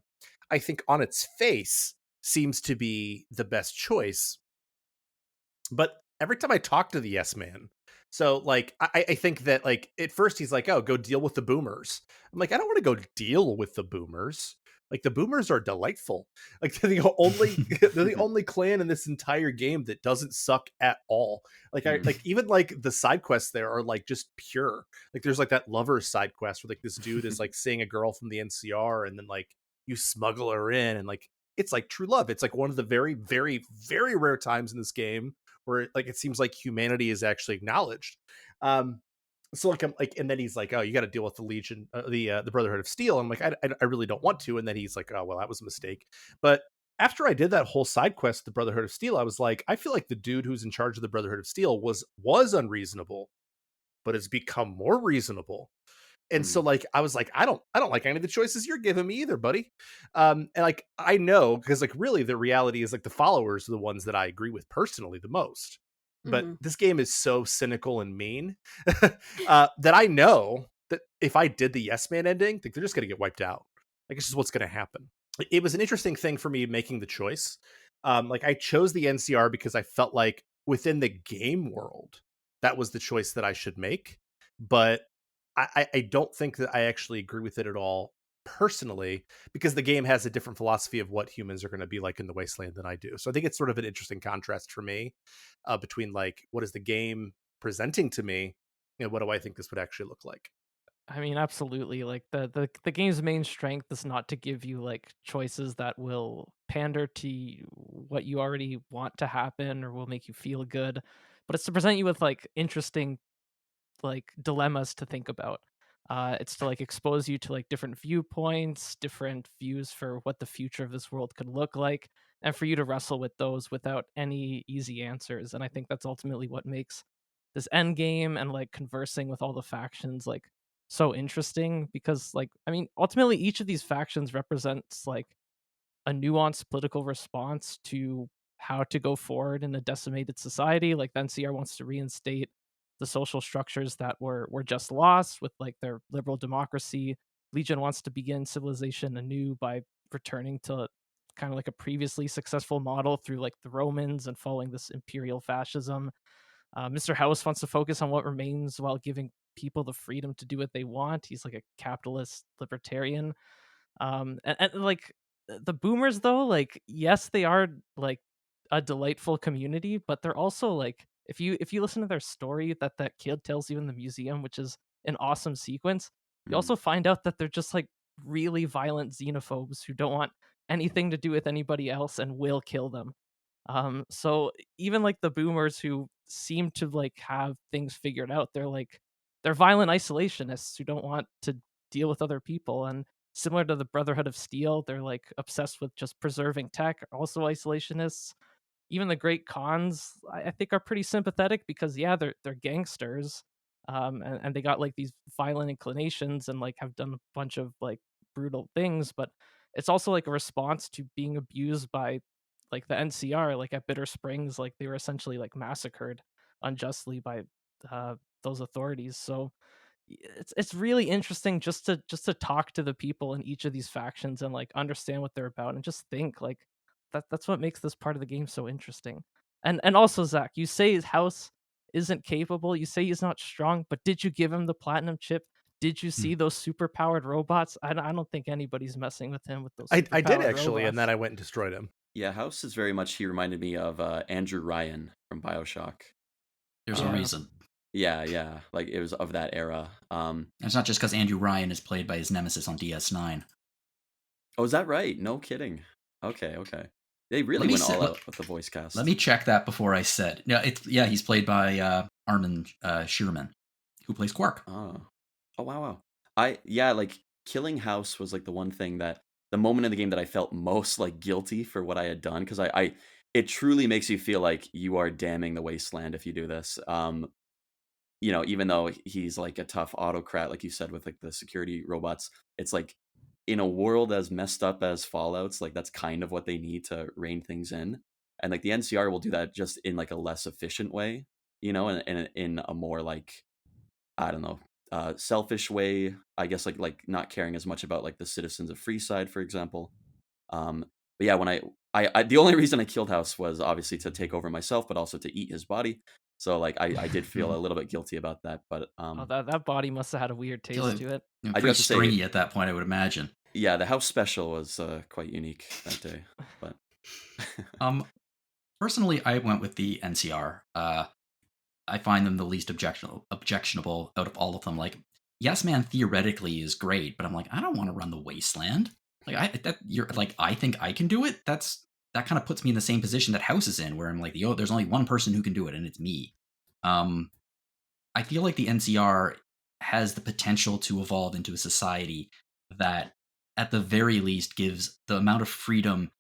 I think on its face seems to be the best choice. But every time I talk to the Yes Man, so like I think that like at first he's like, oh, go deal with the boomers. I'm like, I don't want to go deal with the boomers. Like the boomers are delightful. Like they're the only clan in this entire game that doesn't suck at all. Like I like even like the side quests there are like just pure. Like there's like that lover side quest where like this dude is like seeing a girl from the NCR and then like you smuggle her in and like it's like true love. It's like one of the very, very, very rare times in this game where like it seems like humanity is actually acknowledged. So like I'm like, and then he's like, oh, you got to deal with the Legion, the Brotherhood of Steel. I'm like, I really don't want to. And then he's like, oh well, that was a mistake. But after I did that whole side quest, the Brotherhood of Steel, I was like, I feel like the dude who's in charge of the Brotherhood of Steel was unreasonable, but has become more reasonable. And so like I was like, I don't like any of the choices you're giving me either, buddy. And like I know because like really the reality is like the followers are the ones that I agree with personally the most. But this game is so cynical and mean that I know that if I did the Yes Man ending, like they're just gonna get wiped out. Like it's just what's gonna happen. It was an interesting thing for me making the choice. Like I chose the NCR because I felt like within the game world, that was the choice that I should make. But I don't think that I actually agree with it at all personally because the game has a different philosophy of what humans are going to be like in the wasteland than I do. So I think it's sort of an interesting contrast for me between like what is the game presenting to me and what do I think this would actually look like. I mean, absolutely. Like the game's main strength is not to give you like choices that will pander to what you already want to happen or will make you feel good, but it's to present you with like interesting like dilemmas to think about. It's to like expose you to like different viewpoints, different views for what the future of this world could look like, and for you to wrestle with those without any easy answers. And I think that's ultimately what makes this end game and like conversing with all the factions like so interesting because like I mean ultimately each of these factions represents like a nuanced political response to how to go forward in a decimated society. Like the NCR wants to reinstate the social structures that were just lost with like their liberal democracy. Legion wants to begin civilization anew by returning to kind of like a previously successful model through like the Romans and following this imperial fascism. Mr. House wants to focus on what remains while giving people the freedom to do what they want. He's like a capitalist libertarian. And like the boomers though, like yes, they are like a delightful community, but they're also like if you listen to their story that kid tells you in the museum, which is an awesome sequence, you Mm. also find out that they're just like really violent xenophobes who don't want anything to do with anybody else and will kill them. So even like the boomers who seem to like have things figured out, they're violent isolationists who don't want to deal with other people. And similar to the Brotherhood of Steel, they're like obsessed with just preserving tech, also isolationists. Even the Great Khans, I think, are pretty sympathetic because yeah, they're gangsters, and they got like these violent inclinations and like have done a bunch of like brutal things, but it's also like a response to being abused by like the NCR, like at Bitter Springs, like they were essentially like massacred unjustly by uh, those authorities. So it's really interesting just to talk to the people in each of these factions and like understand what they're about and just think like that's what makes this part of the game so interesting. And also Zach, you say his house isn't capable, you say he's not strong, but did you give him the platinum chip? Did you Hmm. see those super powered robots? I don't think anybody's messing with him with those I super did powered actually, and then robots. I went and destroyed him. Yeah, House is very much. He reminded me of Andrew Ryan from Bioshock. There's a Yeah. reason. Yeah, like it was of that era. It's not just because Andrew Ryan is played by his nemesis on DS9. Oh, is that right? No kidding. Okay. They really Let me went sit. all out with the voice cast. Let me check that before I said. Yeah, he's played by Armin Shearman, who plays Quark. Oh wow. Like killing House was like the one thing that the moment in the game that I felt most like guilty for what I had done because I it truly makes you feel like you are damning the wasteland if you do this. Even though he's like a tough autocrat, like you said, with like the security robots, it's like in a world as messed up as Fallout's, like that's kind of what they need to rein things in. And like the NCR will do that just in like a less efficient way, and in a more like I don't know, selfish way, I guess, like not caring as much about like the citizens of Freeside, for example. But yeah, when I the only reason I killed House was obviously to take over myself, but also to eat his body. So like I did feel a little bit guilty about that, but Oh, that body must have had a weird Feel taste to it. I do pretty have to say, stringy at that point, I would imagine. yeah, the House special was quite unique that day. But Um, Personally, I went with the NCR. I find them the least objectionable out of all of them. Like, Yes Man theoretically is great, but I'm like, I don't want to run the wasteland. Like, I think I can do it. That kind of puts me in the same position that House is in, where I'm like, there's only one person who can do it, and it's me. I feel like the NCR has the potential to evolve into a society that, at the very least, gives the amount of freedom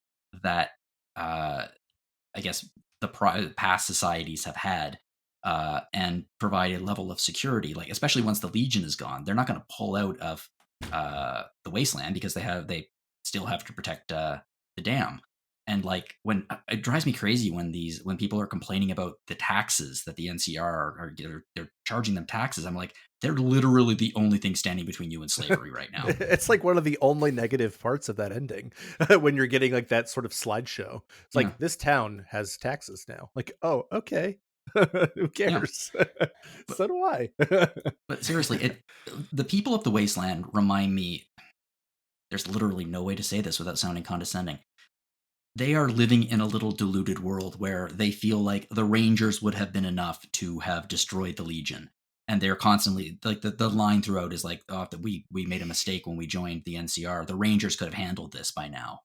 that I guess the past societies have had, and provide a level of security. Like especially once the Legion is gone, they're not going to pull out of the wasteland because they still have to protect the dam. And like when it drives me crazy when people are complaining about the taxes that the NCR they're charging them taxes. I'm like, they're literally the only thing standing between you and slavery right now. It's like one of the only negative parts of that ending when you're getting like that sort of slideshow. It's Yeah. like this town has taxes now. Like, oh, okay. Who cares? So do I. But seriously, the people of the wasteland remind me. There's literally no way to say this without sounding condescending. They are living in a little deluded world where they feel like the Rangers would have been enough to have destroyed the Legion. And they're constantly like the line throughout is like, oh, that we made a mistake when we joined the NCR. The Rangers could have handled this by now.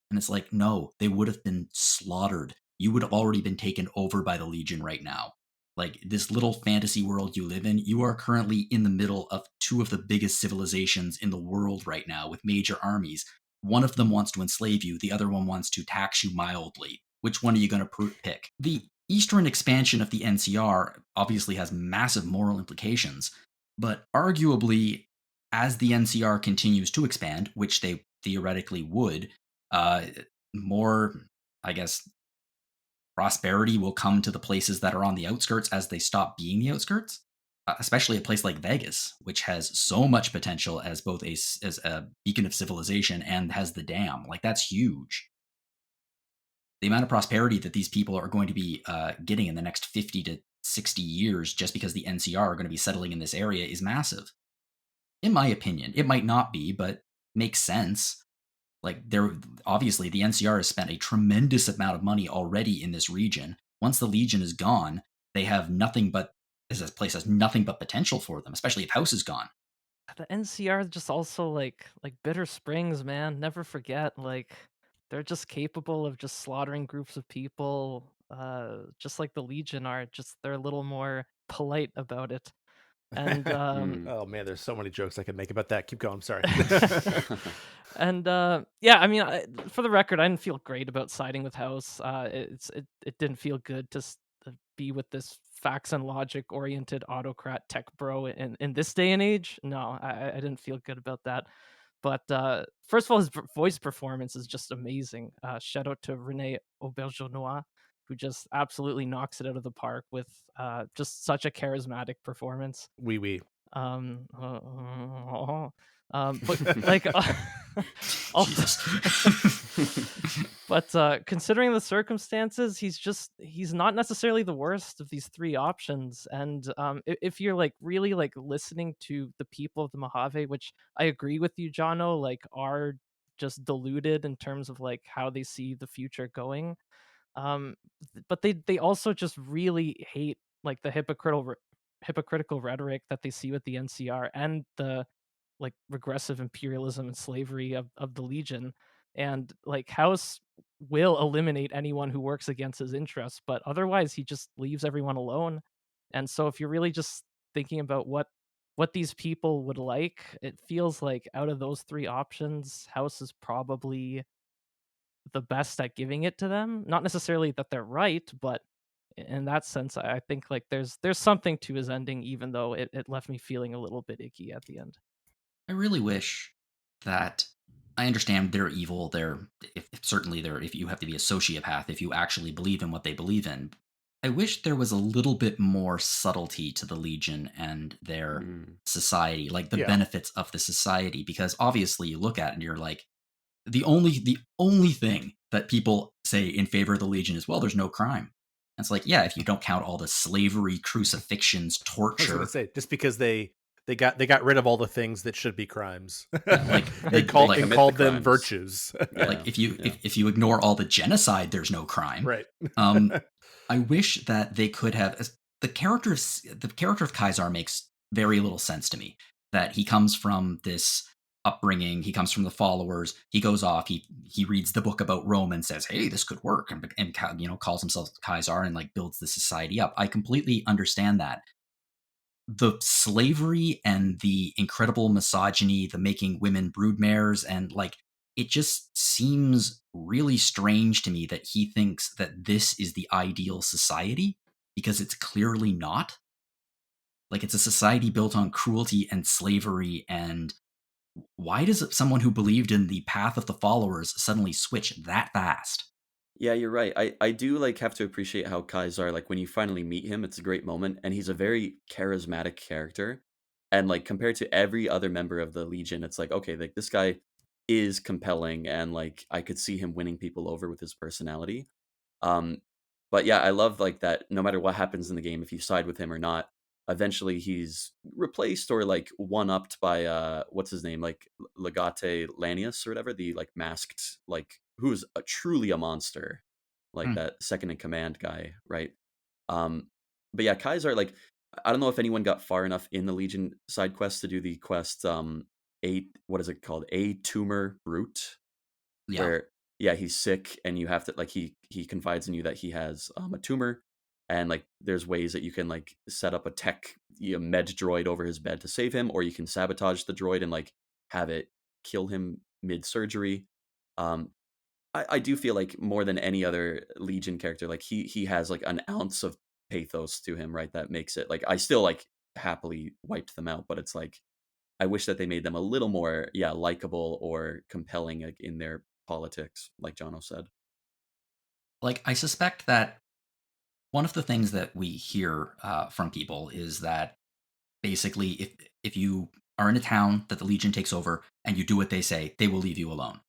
And it's like, no, they would have been slaughtered. You would have already been taken over by the Legion right now. Like this little fantasy world you live in, you are currently in the middle of two of the biggest civilizations in the world right now with major armies. One of them wants to enslave you, the other one wants to tax you mildly. Which one are you going to pick? The eastern expansion of the NCR obviously has massive moral implications, but arguably, as the NCR continues to expand, which they theoretically would, uh, more, I guess, prosperity will come to the places that are on the outskirts as they stop being the outskirts. Especially a place like Vegas, which has so much potential as both as a beacon of civilization and has the dam. Like that's huge. The amount of prosperity that these people are going to be getting in the next 50 to 60 years just because the NCR are going to be settling in this area is massive. In my opinion, it might not be, but makes sense. Like, there, obviously, the NCR has spent a tremendous amount of money already in this region. Once the Legion is gone, they have nothing but this place has nothing but potential for them, especially if House is gone. The NCR is just also like Bitter Springs, man. Never forget, like they're just capable of just slaughtering groups of people, just like the Legion are. Just they're a little more polite about it. And Mm. Oh man, there's so many jokes I could make about that. Keep going. I'm sorry. and yeah, I mean, for the record, I didn't feel great about siding with House. It didn't feel good to be with this facts and logic oriented autocrat tech bro in this day and age. No, I didn't feel good about that. But first of all, his voice performance is just amazing. Shout out to Rene Auberjonois, who just absolutely knocks it out of the park with just such a charismatic performance. Oui. Um, but like, Jesus. but considering the circumstances, he's not necessarily the worst of these three options. And if you're like really like listening to the people of the Mojave, which I agree with you, Jono, like are just deluded in terms of like how they see the future going. But they also just really hate like the hypocritical rhetoric that they see with the NCR and the like regressive imperialism and slavery of the Legion. And like House will eliminate anyone who works against his interests, but otherwise he just leaves everyone alone. And so if you're really just thinking about what these people would like, it feels like out of those three options, House is probably the best at giving it to them. Not necessarily that they're right, but in that sense, I think like there's something to his ending, even though it left me feeling a little bit icky at the end. I really wish that I understand they're evil. Certainly they're if you have to be a sociopath if you actually believe in what they believe in. I wish there was a little bit more subtlety to the Legion and their Mm. society, like the Yeah. benefits of the society, because obviously you look at it and you're like, the only thing that people say in favor of the Legion is, well, there's no crime. And it's like, yeah, if you don't count all the slavery, crucifixions, I was gonna torture, say just because they got rid of all the things that should be crimes. yeah, like they the called like and commit called the them crimes. virtues. Yeah. like if you Yeah. if you ignore all the genocide, there's no crime. Right. I wish that they could have the character of Kaisar makes very little sense to me. That he comes from this upbringing, he comes from the followers. He goes off, he reads the book about Rome and says, "Hey, this could work," and calls himself Kaisar and like builds the society up. I completely understand that. The slavery and the incredible misogyny, the making women broodmares, and like it just seems really strange to me that he thinks that this is the ideal society because it's clearly not. Like it's a society built on cruelty and slavery, and why does someone who believed in the path of the followers suddenly switch that fast? Yeah, you're right. I do like have to appreciate how Kaisar, like when you finally meet him, it's a great moment, and he's a very charismatic character. And like compared to every other member of the Legion, it's like, okay, like this guy is compelling, and like I could see him winning people over with his personality. Um, but yeah, I love like that no matter what happens in the game, if you side with him or not, eventually he's replaced or like one upped by what's his name? Like Legate Lanius or whatever, the like masked, like who's truly a monster, like Hmm. that second in command guy, right? Um but yeah, Kaiser, like I don't know if anyone got far enough in the Legion side quest to do the quest a what is it called? A tumor brute, Yeah. where yeah, he's sick and you have to like he confides in you that he has a tumor, and like there's ways that you can like set up a tech med droid over his bed to save him, or you can sabotage the droid and like have it kill him mid surgery. um I do feel like more than any other Legion character, like he has like an ounce of pathos to him, right? That makes it like I still like happily wiped them out, but it's like I wish that they made them a little more, yeah, likable or compelling, like, in their politics, like Jono said. Like I suspect that one of the things that we hear from people is that basically if you are in a town that the Legion takes over and you do what they say, they will leave you alone,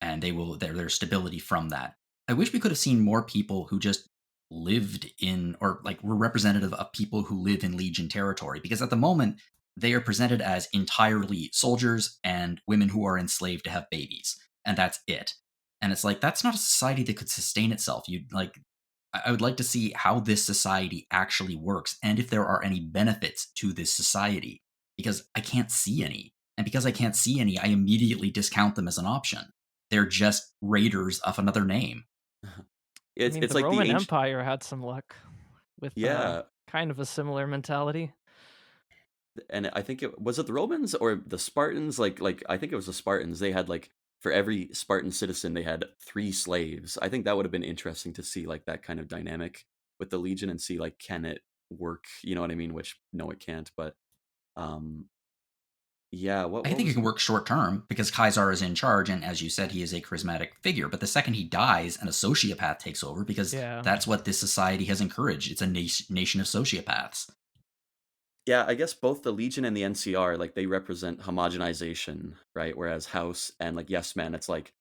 and there's stability from that. I wish we could have seen more people who just lived in, or like were representative of people who live in Legion territory. Because at the moment, they are presented as entirely soldiers and women who are enslaved to have babies, and that's it. And it's like, that's not a society that could sustain itself. You'd like, I would like to see how this society actually works and if there are any benefits to this society, because I can't see any. And because I can't see any, I immediately discount them as an option. They're just raiders of another name. I mean, It's the like the Roman ancient. Empire had some luck with Yeah, kind of a similar mentality. and I think it was it the Romans or the Spartans. Like I think it was the Spartans. They had like for every Spartan citizen, they had 3 slaves. I think that would have been interesting to see like that kind of dynamic with the Legion and see like can it work? You know what I mean? Which no, it can't. But um, yeah. I What think it was can work short term because Kaisar is in charge, and as you said, he is a charismatic figure. But the second he dies, an a sociopath takes over because Yeah. that's what this society has encouraged. It's a nation of sociopaths. Yeah, I guess both the Legion and the NCR, like they represent homogenization, right? Whereas House and like Yes Man, it's like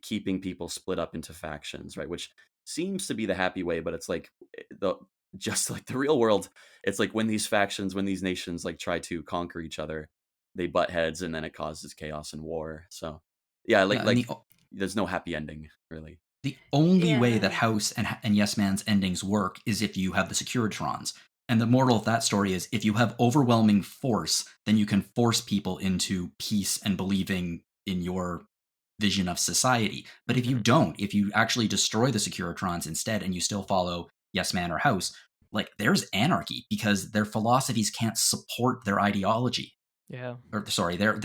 keeping people split up into factions, right? Which seems to be the happy way, but it's like the just like the real world, it's like when these factions, when these nations like try to conquer each other, they butt heads and then it causes chaos and war. So yeah, Yeah, and like there's no happy ending really. the only way that Yeah. House and Yes Man's endings work is if you have the Securitrons. And the moral of that story is if you have overwhelming force, then you can force people into peace and believing in your vision of society. But if you Mhm. don't, if you actually destroy the Securitrons instead and you still follow Yes Man or House, like there's anarchy because their philosophies can't support their ideology. Yeah. Or sorry, their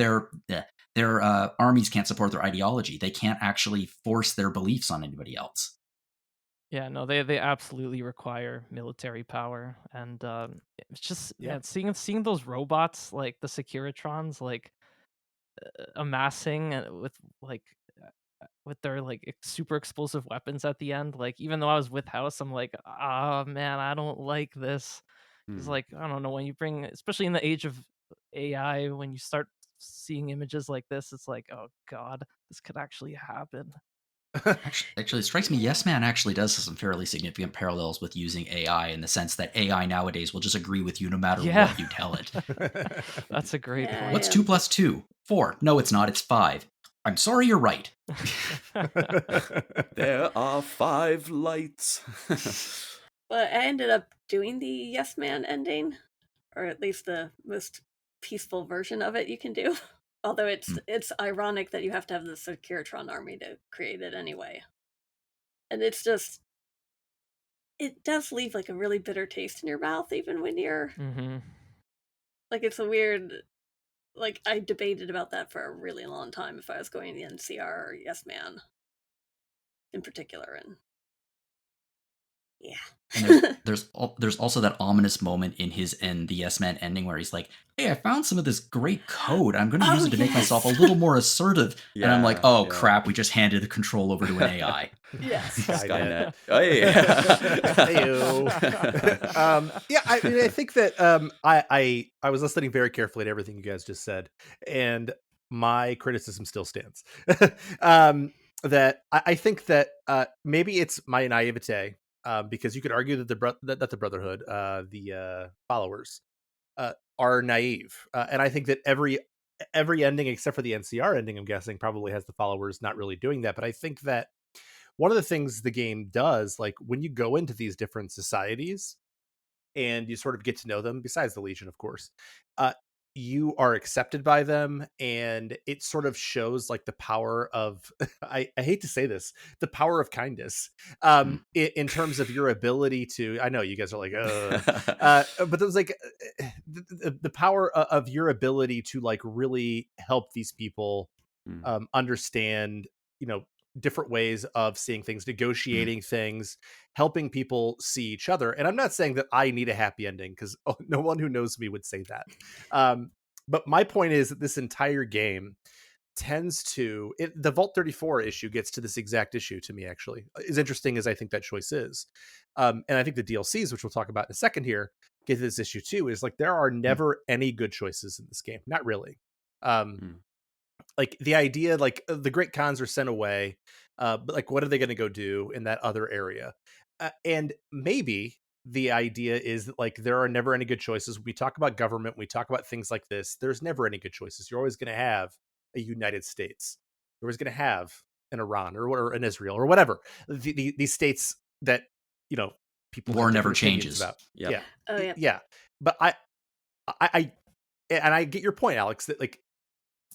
armies can't support their ideology. They can't actually force their beliefs on anybody else. Yeah, no, they absolutely require military power, and it's just Yeah. man, seeing those robots like the Securitrons like amassing like with their like super explosive weapons at the end. Like even though I was with House, I'm like, ah man, I don't like this. Because Hmm. like I don't know when you bring, especially in the age of AI, when you start seeing images like this, it's like, oh god, this could actually happen. Actually, it strikes me Yes Yeah. Man actually does have some fairly significant parallels with using AI in the sense that AI nowadays will just agree with you no matter Yeah, what you tell it. that's a great Yeah, point. What's 2 plus 2? 4. No, it's not. It's 5. I'm sorry, you're right. There are 5 lights. But I ended up doing the Yes Man ending, or at least the most peaceful version of it you can do. Although Hmm. it's ironic that you have to have the Securitron army to create it anyway. And it's just it does leave like a really bitter taste in your mouth even when you're Hmm. like it's a weird like I debated about that for a really long time if I was going the NCR or Yes Man in particular and And there's yeah. there's also that ominous moment in the Yes Man ending where he's like, "Hey, I found some of this great code. I'm going to use Oh it to make myself a yes. little more assertive." And I'm like, Yeah, "Oh yeah. crap, we just handed the control over to an AI." Yes. Skynet. Skynet. Hey. Heyo. Yeah, I mean, I think that I was listening very carefully to everything you guys just said, and my criticism still stands. That I think that maybe it's my naivete, because you could argue that that the Brotherhood, the followers, are naive, and I think that every ending except for the NCR ending, I'm guessing, probably has the followers not really doing that. But I think that one of the things the game does, like when you go into these different societies and you sort of get to know them, besides the Legion, of course, uh, you are accepted by them, and it sort of shows like the power of I hate to say this, the power of kindness, Hmm. in terms of your ability to. I know you guys are like, but it was like the power of your ability to like really help these people Hmm. understand, you know, different ways of seeing things, Hmm. negotiating things, helping people see each other. And I'm not saying that I need a happy ending, because no one who knows me would say that. But my point is that this entire game tends to the Vault 34 issue gets to this exact issue to me, actually, as interesting as I think that choice is. And I think the DLCs, which we'll talk about in a second here, get to this issue too, is like there are Hmm. never any good choices in this game. Not really. Um, Hmm. like the idea, like the great cons are sent away, but like what are they going to go do in that other area? And maybe the idea is that like there are never any good choices. We talk about government, we talk about things like this. There's never any good choices. You're always going to have a United States. You're always going to have an Iran or an Israel or whatever. These states that people War have never different opinions changes. about. Yep. Yeah, Oh yeah. yeah. But I and I get your point, Aleks. That like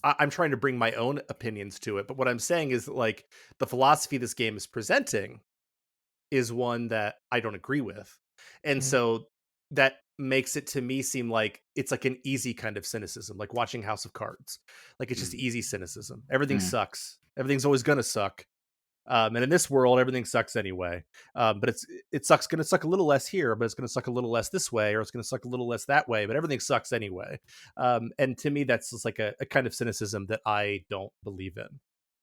I'm trying to bring my own opinions to it. But what I'm saying is that, like, the philosophy this game is presenting is one that I don't agree with. And Mhm. so that makes it to me seem like it's like an easy kind of cynicism, like watching House of Cards. Like it's just easy cynicism. Everything Mm. sucks. Everything's always gonna suck. And in this world, everything sucks anyway. But it sucks gonna suck a little less here, but it's gonna suck a little less this way, or it's gonna suck a little less that way. But everything sucks anyway. And to me, that's just like a kind of cynicism that I don't believe in.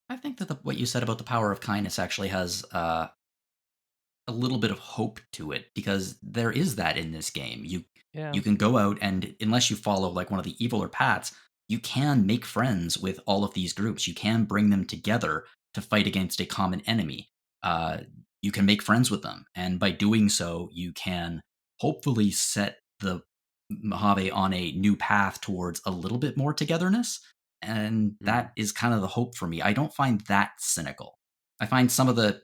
I think that what you said about the power of kindness actually has a little bit of hope to it, because there is that in this game. Yeah. You can go out, and unless you follow like one of the eviler paths, you can make friends with all of these groups. You can bring them together to fight against a common enemy. Uh, you can make friends with them, and by doing so, you can hopefully set the Mojave on a new path towards a little bit more togetherness. And that is kind of the hope for me. I don't find that cynical. I find some of the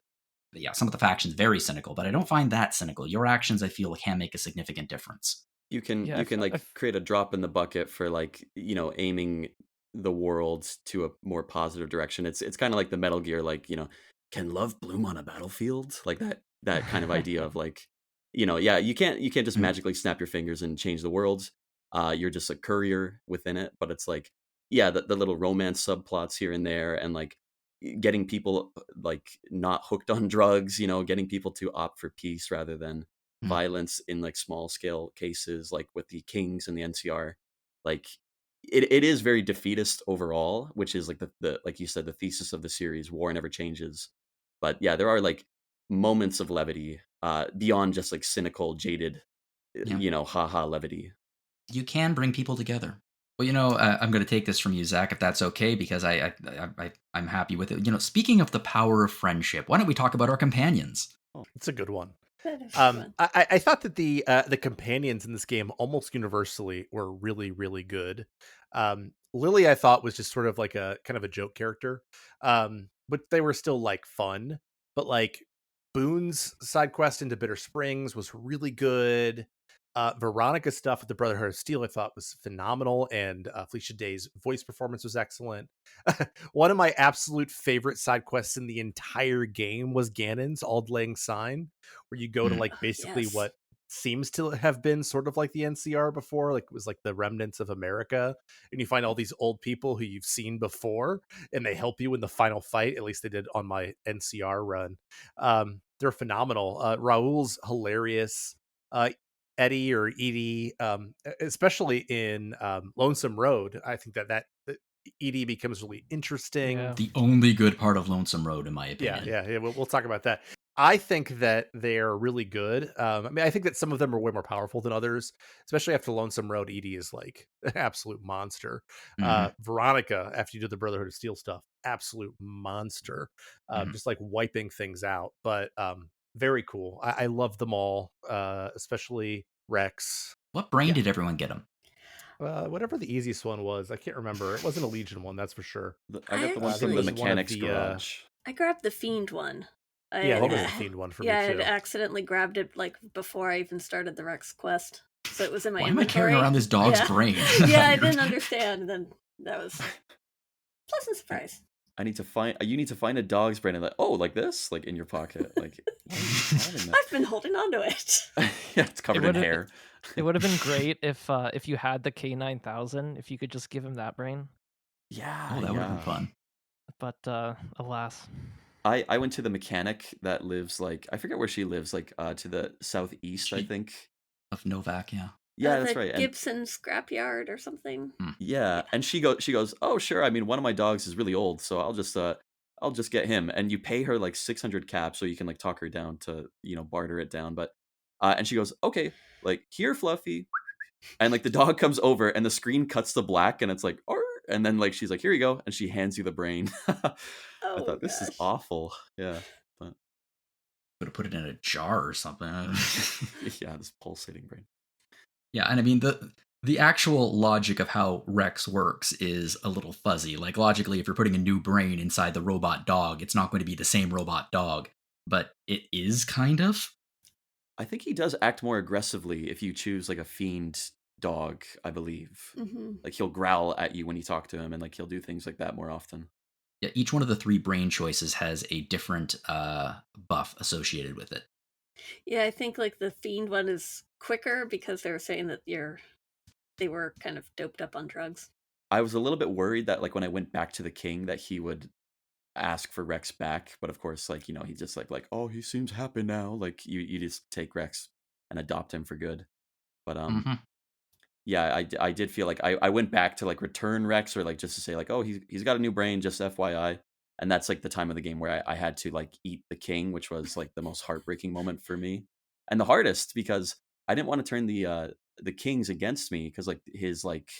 factions very cynical, but I don't find that cynical. Your actions, I feel, can make a significant difference. You can Yeah, you can like create a drop in the bucket for like aiming the world to a more positive direction. It's kind of like the Metal Gear, like can love bloom on a battlefield, like that kind of idea of like yeah, you can't just Mm. magically snap your fingers and change the world. You're just a courier within it, but it's like yeah, the little romance subplots here and there, and like getting people like not hooked on drugs, getting people to opt for peace rather than Mm. violence in like small scale cases, like with the Kings and the NCR. Like it is very defeatist overall, which is like the like you said, the thesis of the series, war never changes. But yeah, there are like moments of levity beyond just like cynical, jaded, Yeah, haha levity. you can bring people together. Well, I'm going to take this from you, Zach, if that's okay, because I'm happy with it. Speaking of the power of friendship, why don't we talk about our companions? It's a good one. That is fun. I thought that the companions in this game almost universally were really, really good. Lily, I thought, was just sort of like a kind of a joke character, but they were still like fun. But like Boone's side quest into Bitter Springs was really good. Veronica's stuff with the Brotherhood of Steel, I thought, was phenomenal, and Felicia Day's voice performance was excellent. One of my absolute favorite side quests in the entire game was Ganon's Auld Lang Syne, where you go to Mm. like basically Yes. what seems to have been sort of like the NCR before, like it was like the remnants of America, and you find all these old people who you've seen before, and they help you in the final fight. At least they did on my NCR run. They're phenomenal. Raul's hilarious. Eddie or Edie, especially in Lonesome Road, I think that Edie becomes really interesting. Yeah. The only good part of Lonesome Road, in my Yeah, opinion. yeah. We'll talk about that. I think that they're really good. I mean, I think that some of them are way more powerful than others, especially after Lonesome Road. Edie is like an absolute monster. Mhm. Veronica, after you do the Brotherhood of Steel stuff, absolute monster. Mhm. Just like wiping things out. But very cool. I love them all, especially Rex. What brain Yeah. did everyone get him? Whatever the easiest one was, I can't remember. It wasn't a Legion one, that's for sure. I got the one I from the actually- mechanics garage. I grabbed the Fiend one. Yeah, I think it was I- the Fiend one for yeah, me I too. had accidentally grabbed it like before I even started the Rex quest, so it was in my Why am I inventory. carrying around this dog's Yeah. brain? Yeah, I didn't understand. And then that was pleasant surprise. You need to find a dog's brain and like, oh, like this, like in your pocket, like why are you having that? I've been holding on to it. Yeah, it's covered in would've- hair. It would have been great if you had the K9000, if you could just give him that brain. Yeah, Oh, that would have been yeah. fun. But alas. I went to the mechanic that lives like I forget where she lives, like to the southeast, I She- think. Of Novak, yeah. Yeah, The that's right. And Gibson scrapyard or something. yeah, and she goes, "Oh, sure. I mean, one of my dogs is really old, so I'll just get him." And you pay her like 600 caps so you can like talk her down to, barter it down, but and she goes, "Okay, like here, Fluffy." And like the dog comes over and the screen cuts to black and it's like, "Arr!" And then like she's like, "Here you go." And she hands you the brain. I Oh thought this is gosh. awful. Yeah. But Would have put it in a jar or something. Yeah, this pulsating brain. Yeah, and I mean the actual logic of how Rex works is a little fuzzy. Like logically, if you're putting a new brain inside the robot dog, it's not going to be the same robot dog, but it is kind of. I think he does act more aggressively if you choose like a fiend dog, I believe. Hmm. Like he'll growl at you when you talk to him, and like he'll do things like that more often. Yeah, each one of the 3 brain choices has a different buff associated with it. Yeah, I think like the fiend one is quicker because they were saying that they were kind of doped up on drugs. I was a little bit worried that like when I went back to the king that he would ask for Rex back, but of course, like he's just like, oh, he seems happy now. Like you just take Rex and adopt him for good. But Hmm. yeah, I did feel like I went back to like return Rex or like just to say like, oh, he's got a new brain, just FYI. And that's like the time of the game where I had to like eat the king, which was like the most heartbreaking moment for me, and the hardest because I didn't want to turn the kings against me because like his like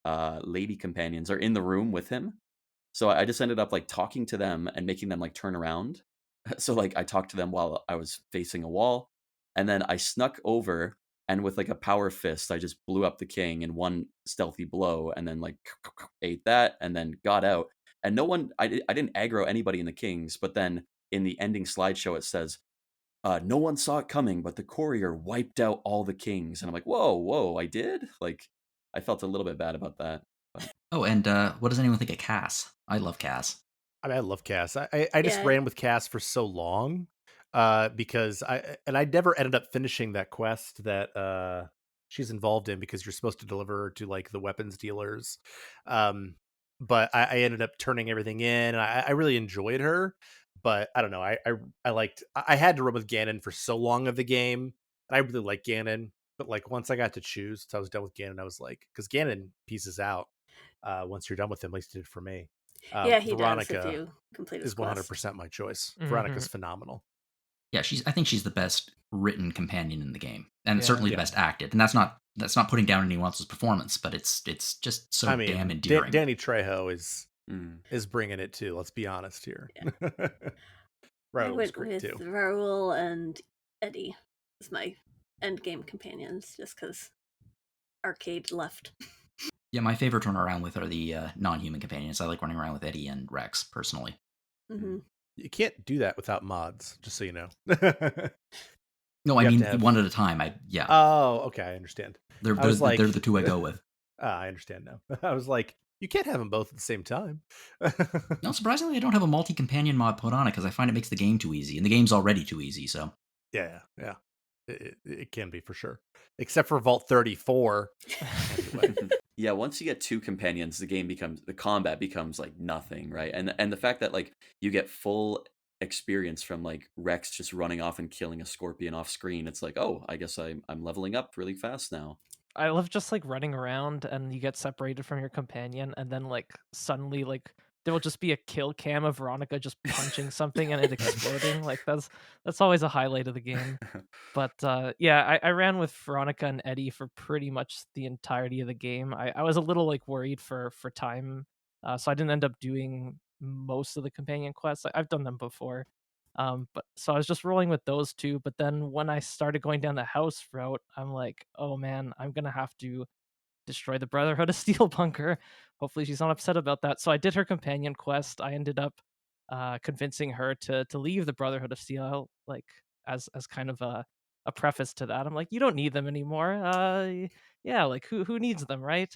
lady companions are in the room with him. So I just ended up like talking to them and making them like turn around. So like I talked to them while I was facing a wall, and then I snuck over and with like a power fist, I just blew up the king in one stealthy blow, and then like ate that, and then got out. And no one, I didn't aggro anybody in the kings, but then in the ending slideshow it says, "No one saw it coming, but the courier wiped out all the kings." And I'm like, whoa, I did. Like, I felt a little bit bad about that. But Oh, and what does anyone think of Cass? I love Cass. I mean, I love Cass. I just Yeah, ran with Cass for so long because I never ended up finishing that quest that she's involved in because you're supposed to deliver her to like the weapons dealers. Um, but I ended up turning everything in, and I really enjoyed her. But I don't know. I liked. I had to run with Ganon for so long of the game, and I really like Ganon. But like once I got to choose, so I was done with Ganon. I was like, because Ganon pieces out once you're done with him. At least it did for me. yeah, he does if Veronica you complete his is quest. 100% my choice. Hmm. Veronica's phenomenal. Yeah, I think she's the best written companion in the game, and Yeah. certainly the Yeah. best acted. And that's not putting down anyone else's performance, but it's just so I damn mean, endearing. Danny Trejo mm. is bringing it too. Let's be honest here. Yeah. I Raul was went great with too. Raul and Eddie as my endgame companions just because Arcade left. Yeah, my favorite to run around with are the non-human companions. I like running around with Eddie and Rex personally. Hmm. You can't do that without mods, just so you know. No, I You have to mean have. one at a time. Yeah, Oh, okay, I understand. they're I they're, was they're like, the 2 I go with. I understand now. I was like, you can't have them both at the same time. No, surprisingly, I don't have a multi-companion mod put on it because I find it makes the game too easy, and the game's already too easy. So Yeah. It can be for sure, except for Vault 34. Anyway. Yeah, once you get 2 companions, the combat becomes like nothing, right? And the fact that like you get full experience from like Rex just running off and killing a scorpion off screen, it's like, oh, I guess I'm leveling up really fast now. I love just like running around and you get separated from your companion, and then like suddenly like there will just be a kill cam of Veronica just punching something and it exploding. Like that's always a highlight of the game. But yeah, I ran with Veronica and Eddie for pretty much the entirety of the game. I was a little like worried for time, so I didn't end up doing most of the companion quests. I've done them before, but so I was just rolling with those two. But then when I started going down the house route, I'm like, oh man, I'm gonna have to destroy the Brotherhood of Steel bunker. Hopefully she's not upset about that. So I did her companion quest. I ended up convincing her to leave the Brotherhood of Steel, like as kind of a preface to that. I'm like, you don't need them anymore. Yeah, like who needs them, right?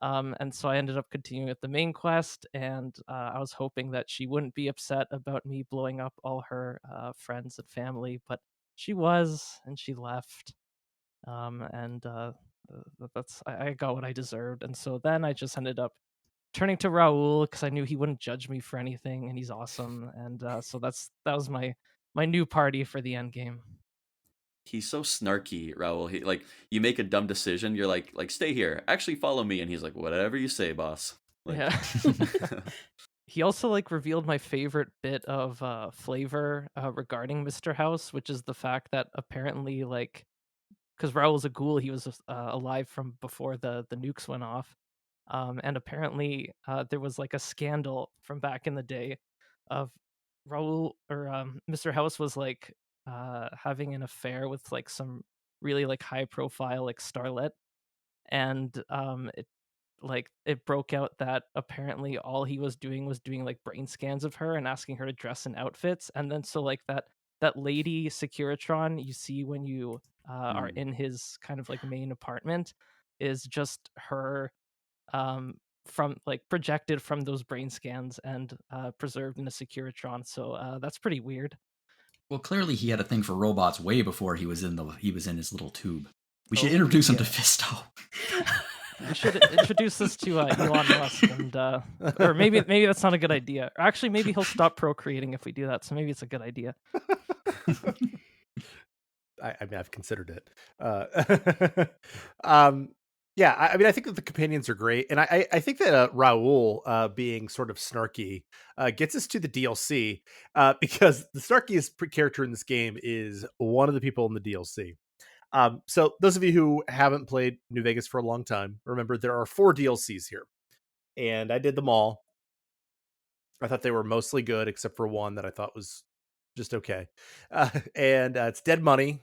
And so I ended up continuing with the main quest, and I was hoping that she wouldn't be upset about me blowing up all her friends and family, but she was, and she left. And that's I got what I deserved, and so then I just ended up turning to Raul because I knew he wouldn't judge me for anything, and he's awesome, and so that was my new party for the end game. He's so snarky, Raul. He like you make a dumb decision, you're like stay here. Actually follow me, and he's like whatever you say, boss. Like Yeah. He also like revealed my favorite bit of flavor regarding Mr. House, which is the fact that apparently like because Raul's a ghoul, he was alive from before the nukes went off. And apparently, there was like a scandal from back in the day of Raul or Mr. House was like having an affair with like some really like high profile like starlet, and it broke out that apparently all he was doing like brain scans of her and asking her to dress in outfits, and then so like that lady Securitron you see when you are Mm. in his kind of like main apartment is just her, from like projected from those brain scans and preserved in a Securitron. So that's pretty weird. Well, clearly he had a thing for robots way before he was in his little tube. We should Oh, introduce him to yeah. Fisto. We should introduce this to Elon Musk, and or maybe that's not a good idea. Or actually, maybe he'll stop procreating if we do that. So maybe it's a good idea. I mean, I've considered it. Um, yeah, I mean, I think that the companions are great, and I think that Raul being sort of snarky gets us to the DLC because the snarkiest character in this game is one of the people in the DLC. So those of you who haven't played New Vegas for a long time, remember there are 4 DLCs here, and I did them all. I thought they were mostly good, except for one that I thought was just okay. And it's Dead Money,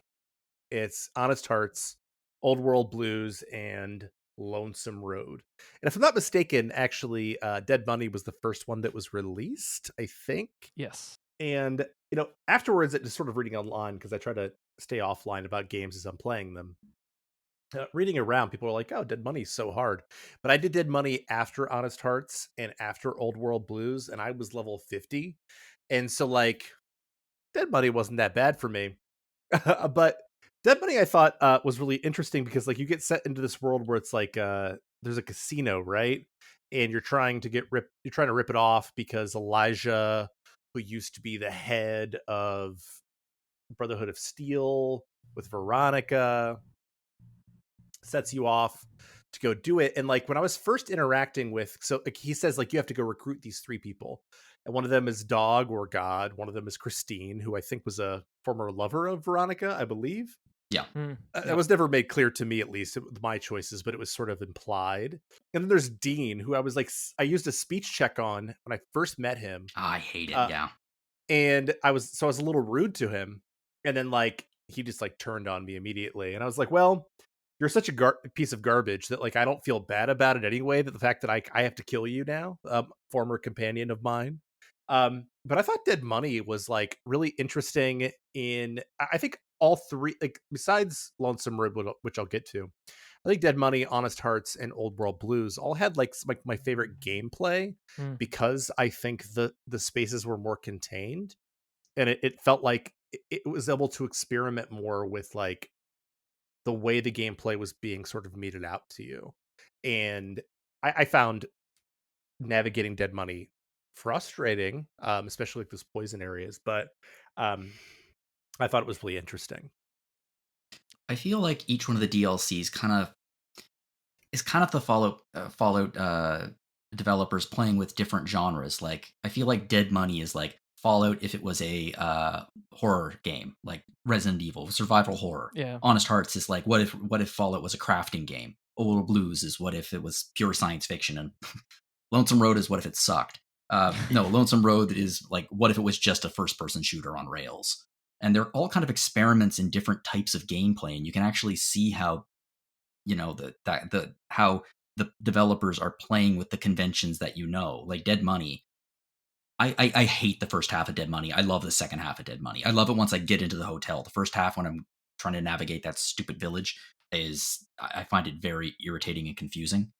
it's Honest Hearts, Old World Blues, and Lonesome Road. And if I'm not mistaken, actually, Dead Money was the first one that was released, I think. Yes. And, afterwards, just sort of reading online, because I try to stay offline about games as I'm playing them. Reading around, people are like, oh, Dead Money's so hard. But I did Dead Money after Honest Hearts and after Old World Blues, and I was level 50. And so, like, Dead Money wasn't that bad for me. But Dead Money I thought was really interesting because like you get set into this world where it's like there's a casino, right? And you're trying to rip it off because Elijah, who used to be the head of Brotherhood of Steel with Veronica, sets you off to go do it. And like when I was first interacting with, so like, he says like you have to go recruit these 3 people, and one of them is Dog or God, one of them is Christine, who I think was a former lover of Veronica, I believe. Yeah. It was never made clear to me, at least my choices, but it was sort of implied. And then there's Dean, who I was like, I used a speech check on when I first met him. I hate it. Yeah. And I was a little rude to him, and then like he just like turned on me immediately, and I was like, well, you're such a piece of garbage that like I don't feel bad about it anyway, that the fact that I have to kill you now, former companion of mine. But I thought Dead Money was like really interesting in, I think all 3, like besides Lonesome Road, which I'll get to, I think Dead Money, Honest Hearts, and Old World Blues all had like my favorite gameplay because I think the spaces were more contained, and it felt like it was able to experiment more with like the way the gameplay was being sort of meted out to you. And I found navigating Dead Money frustrating, especially like those poison areas, but I thought it was really interesting. I feel like each one of the DLCs is kind of the Fallout developers playing with different genres. Like I feel like Dead Money is like Fallout if it was a horror game, like Resident Evil, survival horror. Yeah. Honest Hearts is like what if Fallout was a crafting game. Old Blues is what if it was pure science fiction, and Lonesome Road is what if it sucked. No, Lonesome Road is like what if it was just a first person shooter on rails. And they're all kind of experiments in different types of gameplay, and you can actually see how how the developers are playing with the conventions that like Dead Money. I hate the first half of Dead Money. I love the second half of Dead Money. I love it once I get into the hotel. The first half, when I'm trying to navigate that stupid village, I find it very irritating and confusing.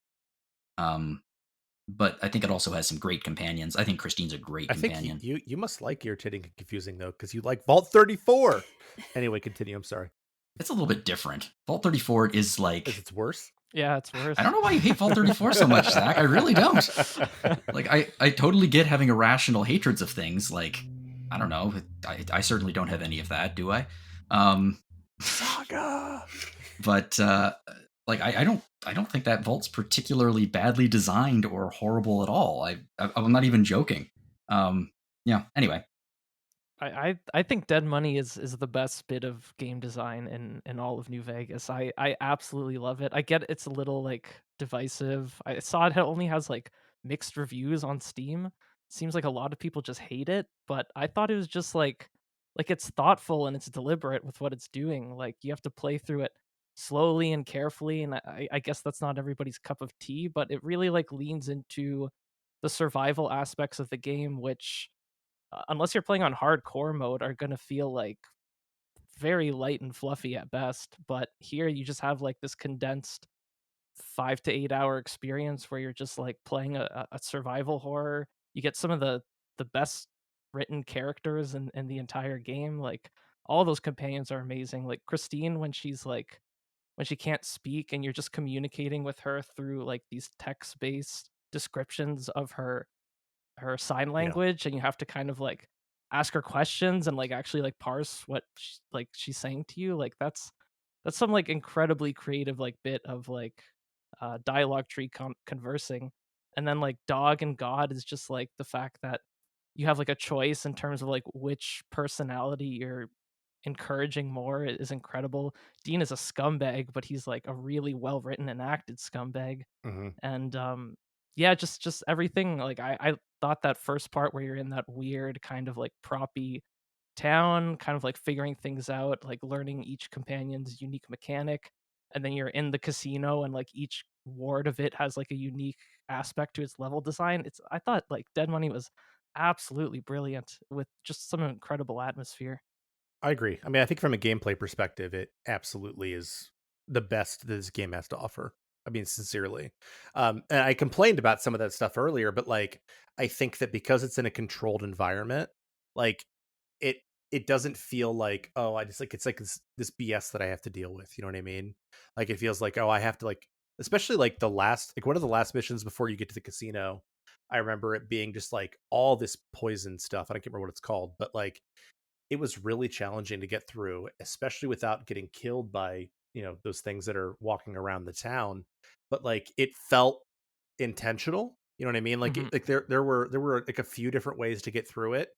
But I think it also has some great companions. I think Christine's a great companion. I think you must like irritating and confusing though, because you like Vault 34. Anyway, continue. I'm sorry. It's a little bit different. Vault 34 is like... It's worse? Yeah, it's worse. I don't know why you hate Vault 34 so much, Zach. I really don't. Like, I totally get having irrational hatreds of things. Like, I don't know. I certainly don't have any of that, do I? Saga! But, like, I don't think that Vault's particularly badly designed or horrible at all. I'm not even joking. Yeah, anyway. I think Dead Money is the best bit of game design in all of New Vegas. I absolutely love it. I get it's a little like divisive. I saw it only has like mixed reviews on Steam. Seems like a lot of people just hate it, but I thought it was just like like it's thoughtful and it's deliberate with what it's doing. Like you have to play through it slowly and carefully, and I guess that's not everybody's cup of tea, but it really like leans into the survival aspects of the game, which unless you're playing on hardcore mode, are going to feel like very light and fluffy at best. But here you just have like this condensed 5 to 8 hour experience where you're just like playing a survival horror. You get some of the best written characters in the entire game. Like all those companions are amazing. Like Christine, when she can't speak and you're just communicating with her through like these text based descriptions of her sign Yeah. language, and you have to kind of like ask her questions and like actually like parse what she's saying to you. Like that's some like incredibly creative like bit of like dialogue tree conversing. And then like dog and god is just like the fact that you have like a choice in terms of like which personality you're encouraging more is incredible. Dean is a scumbag, but he's like a really well written and acted scumbag. Hmm. And yeah, just everything. Like I thought that first part where you're in that weird kind of like proppy town, kind of like figuring things out, like learning each companion's unique mechanic, and then you're in the casino and like each ward of it has like a unique aspect to its level design. It's I thought like Dead Money was absolutely brilliant with just some incredible atmosphere. I agree. I mean, I think from a gameplay perspective, it absolutely is the best that this game has to offer. I mean, sincerely. And I complained about some of that stuff earlier, but like, I think that because it's in a controlled environment, like it it doesn't feel like, oh, I just like it's like this BS that I have to deal with. You know what I mean? Like it feels like, oh, I have to like, especially like the last, like one of the last missions before you get to the casino. I remember it being just like all this poison stuff. I don't remember what it's called, but like it was really challenging to get through, especially without getting killed by, those things that are walking around the town. But like it felt intentional. You know what I mean? Like Mhm. like there were like a few different ways to get through it,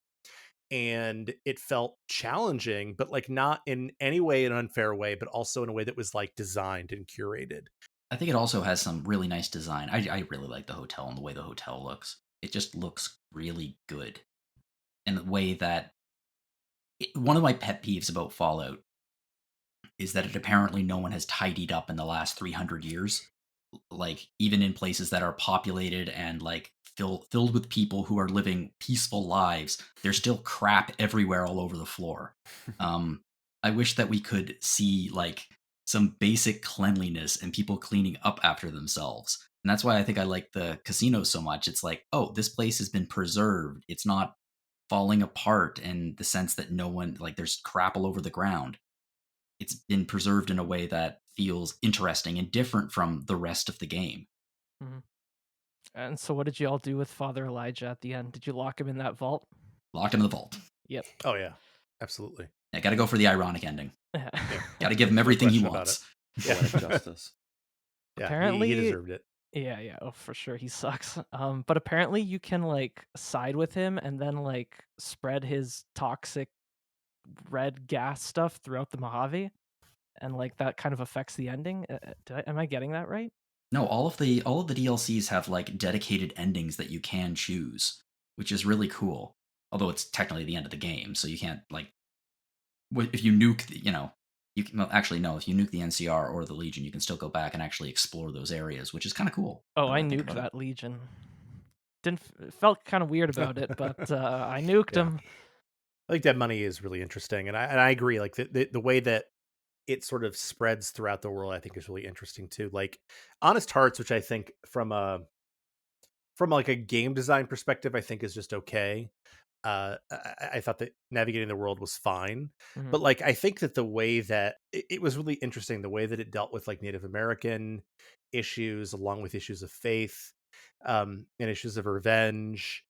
and it felt challenging, but like not in any way an unfair way, but also in a way that was like designed and curated. I think it also has some really nice design. I really like the hotel and the way the hotel looks. It just looks really good. And the way that one of my pet peeves about Fallout is that it apparently no one has tidied up in the last 300 years. Like even in places that are populated and like filled with people who are living peaceful lives, there's still crap everywhere all over the floor. Um, I wish that we could see like some basic cleanliness and people cleaning up after themselves. And that's why I think I like the casino so much. It's like, oh, this place has been preserved. It's not falling apart in the sense that no one like there's crap all over the ground. It's been preserved in a way that feels interesting and different from the rest of the game. Mhm. And so what did you all do with Father Elijah at the end? Did you lock him in that vault? Locked him in the vault. Yep. Oh yeah, absolutely. I got to go for the ironic ending. Yeah. Got to give him No everything he question about it. wants. Poetic justice. Yeah, he Apparently, deserved it. yeah, oh, for sure, he sucks. But apparently you can like side with him and then like spread his toxic red gas stuff throughout the Mojave, and like that kind of affects the ending. Am I getting that right? No, all of the DLCs have like dedicated endings that you can choose, which is really cool. Although it's technically the end of the game, so you can't like if you nuke, you can, well, actually no, if you nuke the NCR or the Legion, you can still go back and actually explore those areas, which is kind of cool. Oh, Now I that I think nuked about it. that Legion. Didn't felt kind of weird about it, but I nuked Yeah. him. I think Dead Money is really interesting, and I agree. Like the way that it sort of spreads throughout the world, I think is really interesting too. Like Honest Hearts, which I think from like a game design perspective, I think is just okay. I thought that navigating the world was fine, Mhm. but like I think that the way that it was really interesting, the way that it dealt with like Native American issues, along with issues of faith, and issues of revenge.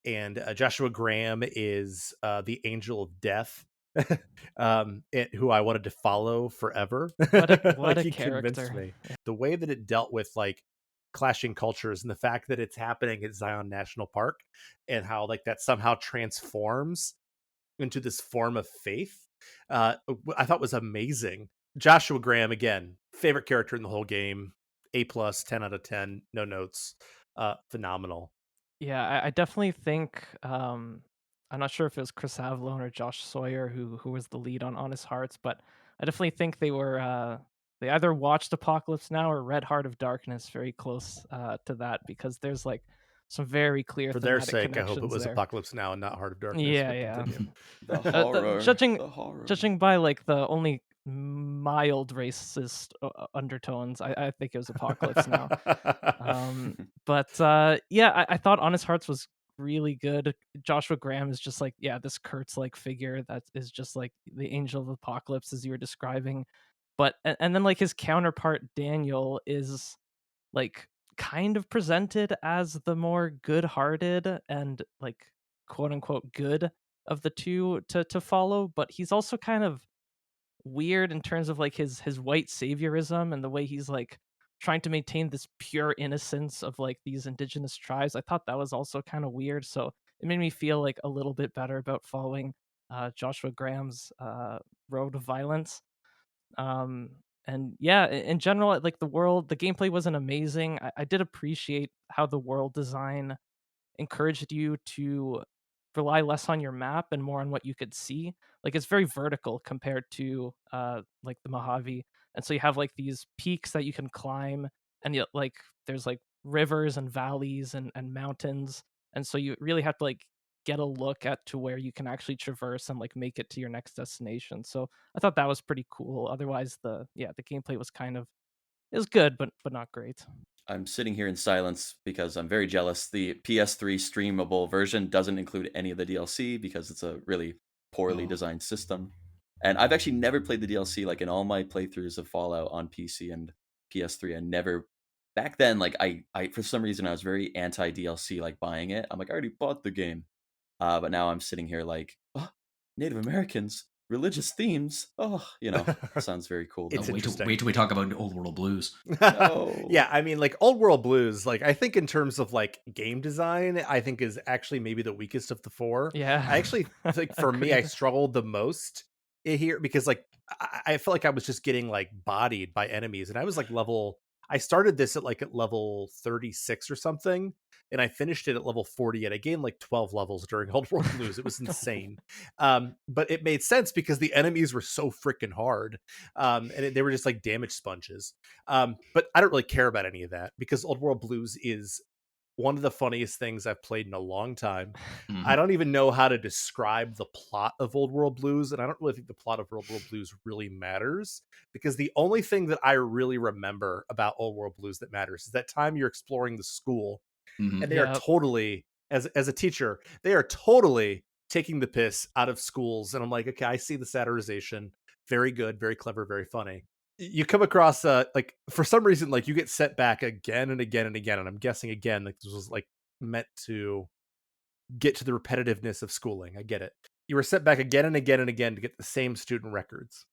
And Joshua Graham is the angel of death, who I wanted to follow forever. What Like a he convinced character. me. The way that it dealt with like clashing cultures and the fact that it's happening at Zion National Park, and how like that somehow transforms into this form of faith, I thought was amazing. Joshua Graham, again, favorite character in the whole game. A plus, 10 out of 10, no notes. Phenomenal. Yeah, I definitely think I'm not sure if it was Chris Avellone or Josh Sawyer who was the lead on Honest Hearts, but I definitely think they either watched Apocalypse Now or read Heart of Darkness very close to that, because there's like some very clear For their thematic sake, I hope it connections was there. Apocalypse Now and not Heart of Darkness. Yeah, But yeah. continue. The The, horror. judging The horror. judging by like the only mild racist undertones, I think it was Apocalypse Now. But yeah, I thought Honest Hearts was really good. Joshua Graham is just like, yeah, this Kurtz like figure that is just like the angel of apocalypse, as you were describing. But and then like his counterpart Daniel is like kind of presented as the more good-hearted and like quote unquote good of the two to follow, but he's also kind of weird in terms of like his white saviorism and the way he's like trying to maintain this pure innocence of like these indigenous tribes. I thought that was also kind of weird, so it made me feel like a little bit better about following Joshua Graham's road of violence. um and yeah, in general, like the gameplay wasn't amazing. I did appreciate how the world design encouraged you to rely less on your map and more on what you could see. Like it's very vertical compared to like the Mojave. And so you have like these peaks that you can climb, and yet like there's like rivers and valleys and mountains. And so you really have to like get a look at to where you can actually traverse and like make it to your next destination. So I thought that was pretty cool. Otherwise the gameplay was kind of, it was good but not great. I'm sitting here in silence because I'm very jealous. The PS3 streamable version doesn't include any of the DLC because it's a really poorly Oh. designed system. And I've actually never played the DLC. Like in all my playthroughs of Fallout on PC and PS3, I never back then, like I for some reason I was very anti DLC, like buying it. I'm like, I already bought the game. But now I'm sitting here like, oh, Native Americans, religious themes. Oh, sounds very cool to It's Oh, me. interesting. wait till we talk about Old World Blues. No. Yeah, I mean, like Old World Blues, like I think in terms of like game design, I think is actually maybe the weakest of the four. Yeah. I actually think for me, I Agreed. struggled the most here because like I felt like I was just getting like bodied by enemies, and I was like I started this at level 36 or something, and I finished it at level 40, and I gained like 12 levels during Old World Blues. It was insane. But it made sense because the enemies were so freaking hard. They were just like damage sponges. But I don't really care about any of that because Old World Blues is one of the funniest things I've played in a long time. I Mhm. don't even know how to describe the plot of Old World Blues, and I don't really think the plot of Old World Blues really matters because the only thing that I really remember about Old World Blues that matters is that time you're exploring the school, Mhm. and they are Yep. totally, as a teacher, they are totally taking the piss out of schools, and I'm like, okay, I see the satirization. Very good, very clever, very funny. You come across like for some reason like you get set back again and again and again, and I'm guessing again like this was like meant to get to the repetitiveness of schooling. I get it. You were set back again and again and again to get the same student records.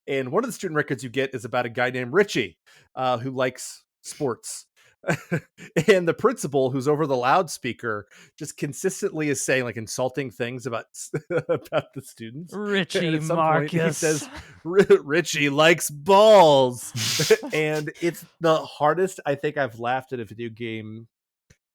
And one of the student records you get is about a guy named Richie, who likes sports. And the principal, who's over the loudspeaker, just consistently is saying like insulting things about about the students. And Richie at some point, he says, Marcus. "Richie likes balls," and it's the hardest I think I've laughed at a video game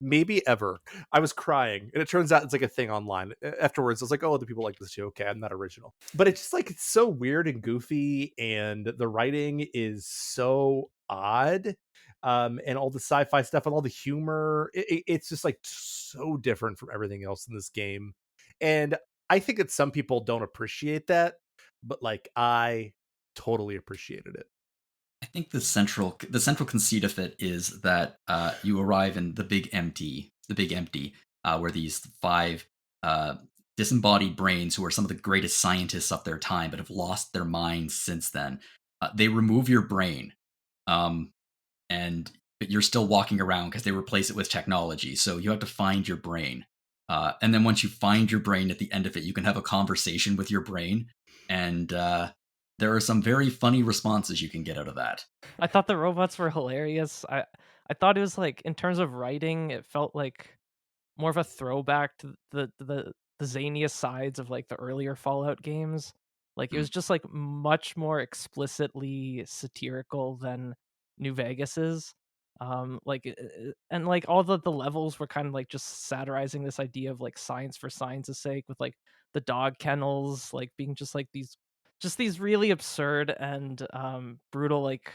maybe ever. I was crying, and it turns out it's like a thing online. Afterwards, I was like, "Oh, other people like this too." Okay, I'm not original, but it's just like it's so weird and goofy, and the writing is so odd, and all the sci-fi stuff and all the humor. It's just like so different from everything else in this game, and I think that some people don't appreciate that, but like I totally appreciated it. I think the central conceit of it is that you arrive in the big empty, where these five uh, disembodied brains, who are some of the greatest scientists of their time, but have lost their minds since then. They remove your brain, um, and but you're still walking around because they replace it with technology. So you have to find your brain, and then once you find your brain, at the end of it, you can have a conversation with your brain, and there are some very funny responses you can get out of that. I thought the robots were hilarious. I thought it was like, in terms of writing, it felt like more of a throwback to the zaniest sides of like the earlier Fallout games. Like it Mm. was just like much more explicitly satirical than New Vegas is. And like all the levels were kind of like just satirizing this idea of like science for science's sake, with like the dog kennels like being just like these really absurd and brutal like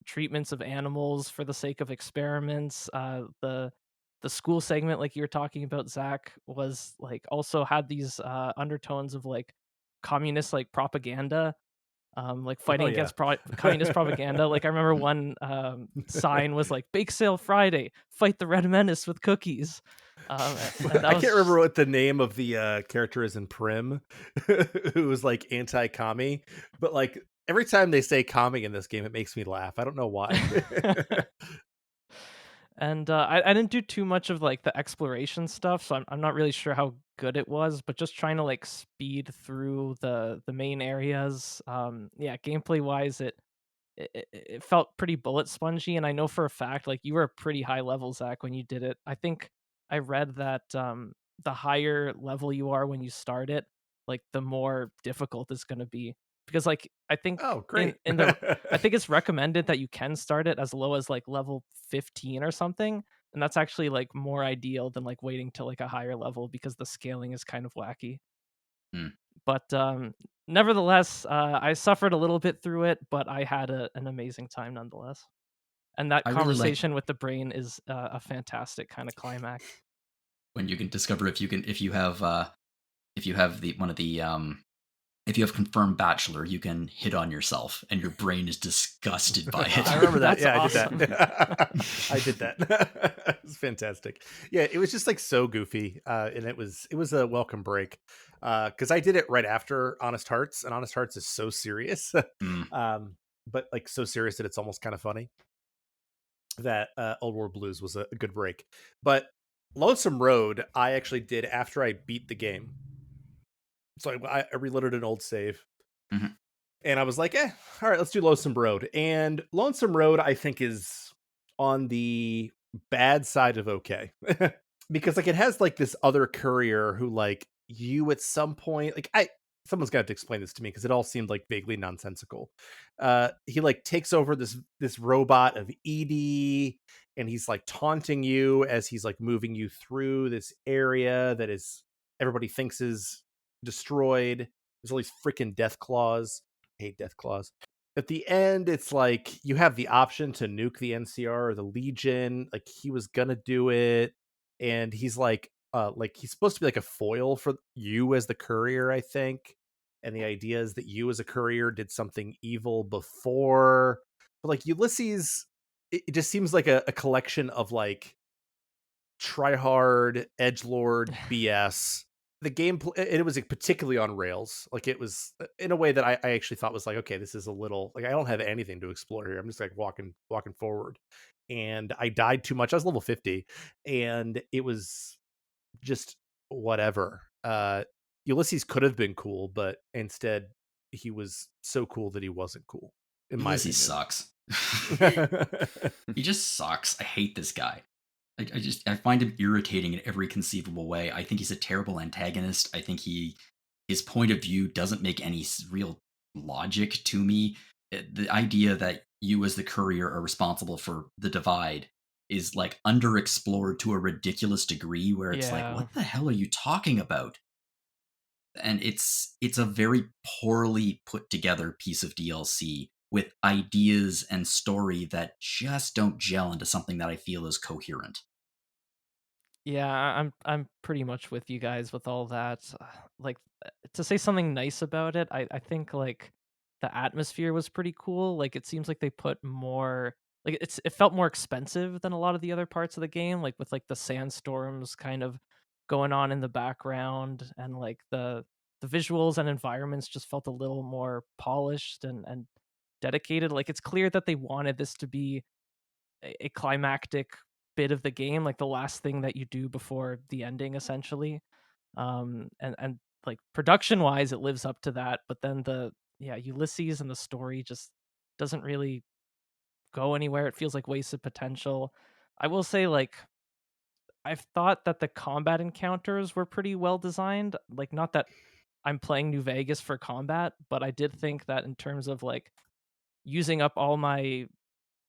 treatments of animals for the sake of experiments. The school segment, like you were talking about, Zach, was like also had these undertones of like communist like propaganda, like Oh fighting yeah. against communist propaganda. Like I remember one sign was like "Bake Sale Friday, fight the Red Menace with cookies," and that I was can't just remember what the name of the character is in Prim, who was like anti-commie, but like every time they say commie in this game, it makes me laugh. I don't know why. And I didn't do too much of like the exploration stuff, so I'm not really sure how good it was. But just trying to like speed through the main areas. Yeah, gameplay wise, it felt pretty bullet spongy, and I know for a fact like you were a pretty high level, Zach, when you did it. I think I read that the higher level you are when you start it, like the more difficult it's going to be, because like I think Oh, in great. in the I think it's recommended that you can start it as low as like level 15 or something, and that's actually like more ideal than like waiting to like a higher level, because the scaling is kind of wacky. Hmm. But nevertheless, I suffered a little bit through it, but I had an amazing time nonetheless. And that I really like conversation with the brain is a fantastic kind of climax. when you can discover if you have the one of the if you have confirmed bachelor, you can hit on yourself, and your brain is disgusted by it. I remember that. That's Yeah, I did awesome. that. I did that. It was fantastic. Yeah, it was just like so goofy, and it was a welcome break, because I did it right after Honest Hearts, and Honest Hearts is so serious, Mm. but like so serious that it's almost kind of funny. That Old World Blues was a good break, but Lonesome Road I actually did after I beat the game. So I reloaded an old save, Mhm. and I was like, all right, let's do Lonesome Road. And Lonesome Road, I think, is on the bad side of okay. Because like it has like this other courier who like you at some point, like someone's gonna have to explain this to me because it all seemed like vaguely nonsensical. He like takes over this robot of Edie, and he's like taunting you as he's like moving you through this area that is everybody thinks is destroyed. There's all these freaking death claws. I hate death claws. At the end, it's like you have the option to nuke the NCR or the Legion. Like he was gonna do it, and he's like he's supposed to be like a foil for you as the courier, I think. And the idea is that you as a courier did something evil before. But like Ulysses, it just seems like a collection of like try hard edgelord BS. The gameplay, it was like particularly on rails. Like it was in a way that I actually thought was like, okay, this is a little like I don't have anything to explore here. I'm just like walking forward, and I died too much. I was level 50, and it was just whatever. Ulysses could have been cool, but instead he was so cool that he wasn't cool, in my Ulysses opinion. sucks. He just sucks. I hate this guy. I find him irritating in every conceivable way. I think he's a terrible antagonist. I think his point of view doesn't make any real logic to me. The idea that you as the courier are responsible for the divide is like underexplored to a ridiculous degree where it's like, Yeah. what the hell are you talking about? And it's a very poorly put together piece of DLC with ideas and story that just don't gel into something that I feel is coherent. Yeah, I'm pretty much with you guys with all that. Like to say something nice about it, I think like the atmosphere was pretty cool. Like it seems like they put more, like it felt more expensive than a lot of the other parts of the game, like with like the sandstorms kind of going on in the background, and like the visuals and environments just felt a little more polished and dedicated. Like it's clear that they wanted this to be a climactic bit of the game, like the last thing that you do before the ending, essentially. And like production wise, it lives up to that. But then Ulysses and the story just doesn't really go anywhere. It feels like wasted potential. I will say, like, I've thought that the combat encounters were pretty well designed. Like, not that I'm playing New Vegas for combat, but I did think that in terms of like using up all my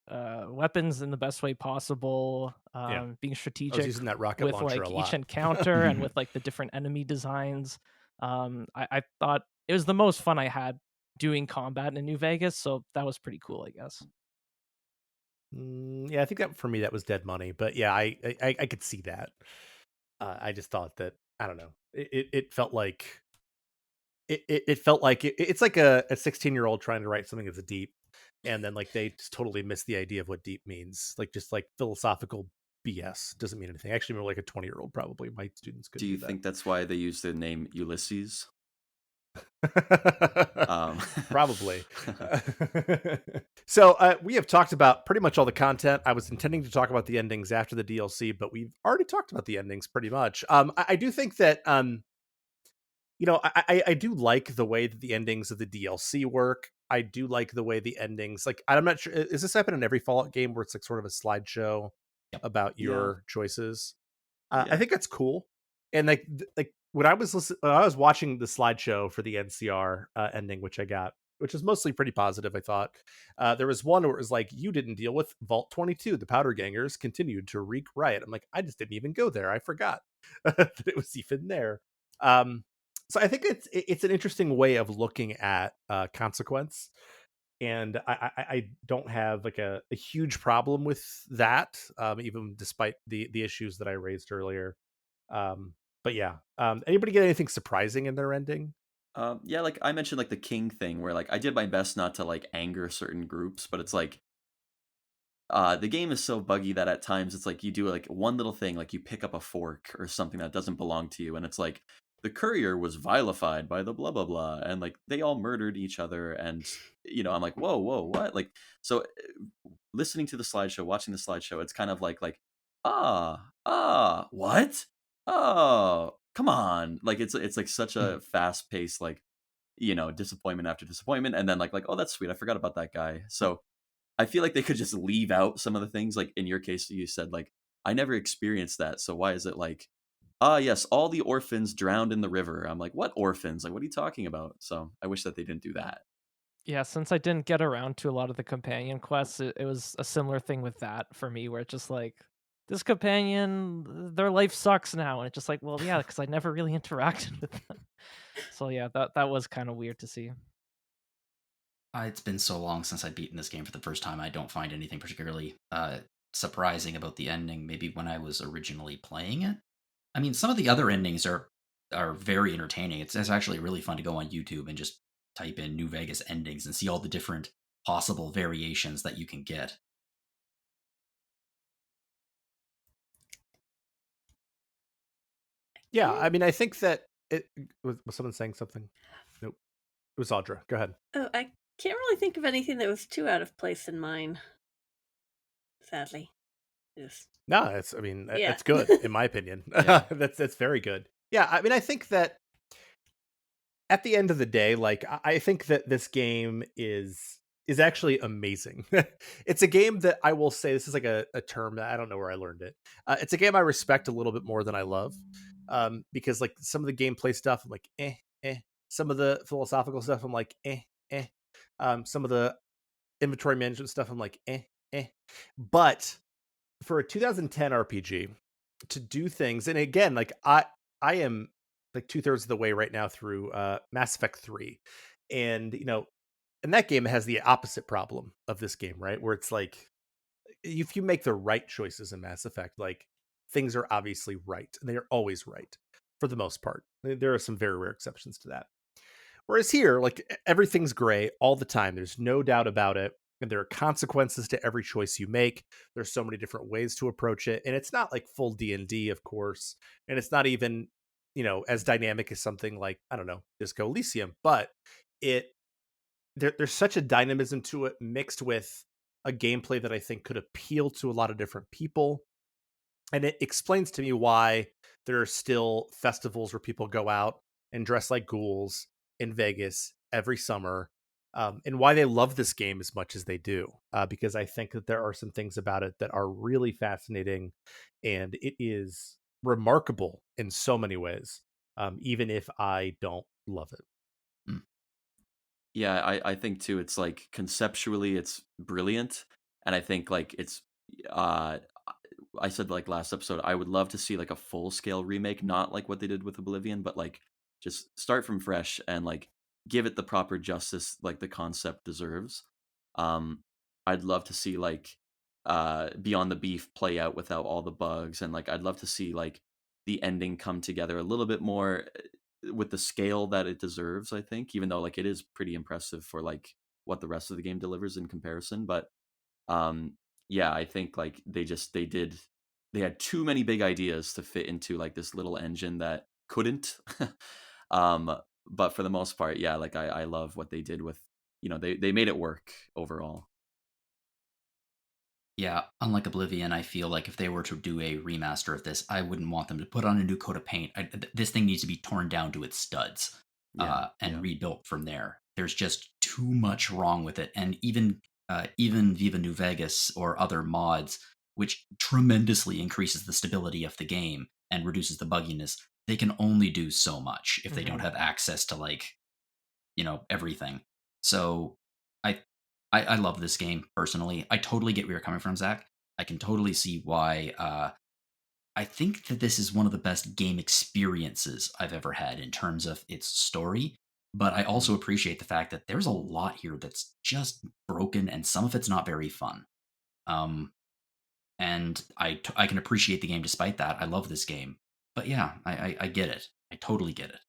weapons in the best way possible, Yeah. being I was strategic using that rocket with launcher like a each lot. encounter and with like the different enemy designs. I thought it was the most fun I had doing combat in New Vegas, so that was pretty cool, I guess. Yeah, I think that for me that was dead money, but yeah, I could see that. I just thought that I don't know. It felt like it felt like it's like a 16-year-old trying to write something that's deep, and then like they just totally miss the idea of what deep means. Like just like philosophical BS doesn't mean anything. Actually, more like a 20-year-old probably. My students Do couldn't you do that. think that's why they use the name Ulysses? Um, Probably. So we have talked about pretty much all the content. I was intending to talk about the endings after the DLC, but we've already talked about the endings pretty much. I do think that I do like the way that the endings of the DLC work. I do like the way the endings, like, I'm not sure, is this happen in every Fallout game where it's like sort of a slideshow Yep. about Yeah. your choices? I Yeah. think that's cool. And like when when I was watching the slideshow for the NCR ending, which I got, which was mostly pretty positive, I thought. There was one where it was like, you didn't deal with Vault 22. The Powder Gangers continued to wreak riot. I'm like, I just didn't even go there. I forgot that it was even there. So I think it's an interesting way of looking at consequence, and I don't have like a huge problem with that, even despite the issues that I raised earlier. But yeah, anybody get anything surprising in their ending? Yeah, like I mentioned, like the king thing, where like I did my best not to like anger certain groups, but it's like the game is so buggy that at times it's like you do like one little thing, like you pick up a fork or something that doesn't belong to you, and it's like the courier was vilified by the blah blah blah, and like they all murdered each other, and I'm like, whoa, whoa, what? Like, so listening to the slideshow, watching the slideshow, it's kind of like what? Oh, come on! Like it's like such a fast paced like disappointment after disappointment, and then like oh that's sweet, I forgot about that guy. So I feel like they could just leave out some of the things. Like in your case, you said like I never experienced that, so why is it like yes, all the orphans drowned in the river? I'm like, what orphans? Like, what are you talking about? So I wish that they didn't do that. Yeah, since I didn't get around to a lot of the companion quests, it was a similar thing with that for me, where it's just like, this companion, their life sucks now, and it's just like, well, yeah, because I never really interacted with them. So yeah, that was kind of weird to see. It's been so long since I've beaten this game for the first time. I don't find anything particularly surprising about the ending. Maybe when I was originally playing it. I mean, some of the other endings are very entertaining. It's actually really fun to go on YouTube and just type in New Vegas endings and see all the different possible variations that you can get. Yeah, Yeah. I mean, I think that it was someone saying something. Nope, it was Audra. Go ahead. Oh, I can't really think of anything that was too out of place in mine, sadly. Just No, it's, I mean, yeah. it's good in my opinion. Yeah. That's very good. Yeah, I mean, I think that at the end of the day, like I think that this game is actually amazing. It's a game that I will say, this is like a term that I don't know where I learned it. It's a game I respect a little bit more than I love, because like some of the gameplay stuff, I'm like eh. Some of the philosophical stuff, I'm like eh. Some of the inventory management stuff, I'm like eh. But for a 2010 RPG to do things, and again, like I am like 2/3 of the way right now through Mass Effect 3. And and that game has the opposite problem of this game, right? Where it's like, if you make the right choices in Mass Effect, like, things are obviously right, and they are always right for the most part. There are some very rare exceptions to that. Whereas here, like, everything's gray all the time. There's no doubt about it. And there are consequences to every choice you make. There's so many different ways to approach it. And it's not like full D&D, of course. And it's not even, as dynamic as something like, I don't know, Disco Elysium. But it there's such a dynamism to it, mixed with a gameplay that I think could appeal to a lot of different people. And it explains to me why there are still festivals where people go out and dress like ghouls in Vegas every summer, and why they love this game as much as they do. Because I think that there are some things about it that are really fascinating, and it is remarkable in so many ways, even if I don't love it. Mm. Yeah, I think too. It's like conceptually, it's brilliant, and I think like it's uh I said like last episode, I would love to see like a full scale remake, not like what they did with Oblivion, but like just start from fresh and like give it the proper justice like the concept deserves. Um, I'd love to see like Beyond the Beef play out without all the bugs, and like I'd love to see like the ending come together a little bit more with the scale that it deserves. I think, even though like it is pretty impressive for like what the rest of the game delivers in comparison, but um yeah, I think like they had too many big ideas to fit into like this little engine that couldn't. um but for the most part, yeah, like I love what they did with, they made it work overall. Yeah, unlike Oblivion, I feel like if they were to do a remaster of this, I wouldn't want them to put on a new coat of paint. This thing needs to be torn down to its studs, Yeah, and yeah. rebuilt from there. There's just too much wrong with it, and even Viva New Vegas or other mods, which tremendously increases the stability of the game and reduces the bugginess, they can only do so much if they don't Mhm. have access to everything. So I, I love this game personally. I totally get where you're coming from, Zach. I can totally see why. I think that this is one of the best game experiences I've ever had in terms of its story. But I Mhm. also appreciate the fact that there's a lot here that's just broken, and some of it's not very fun. Um, and I can appreciate the game despite that. I love this game. But yeah, I get it. I totally get it.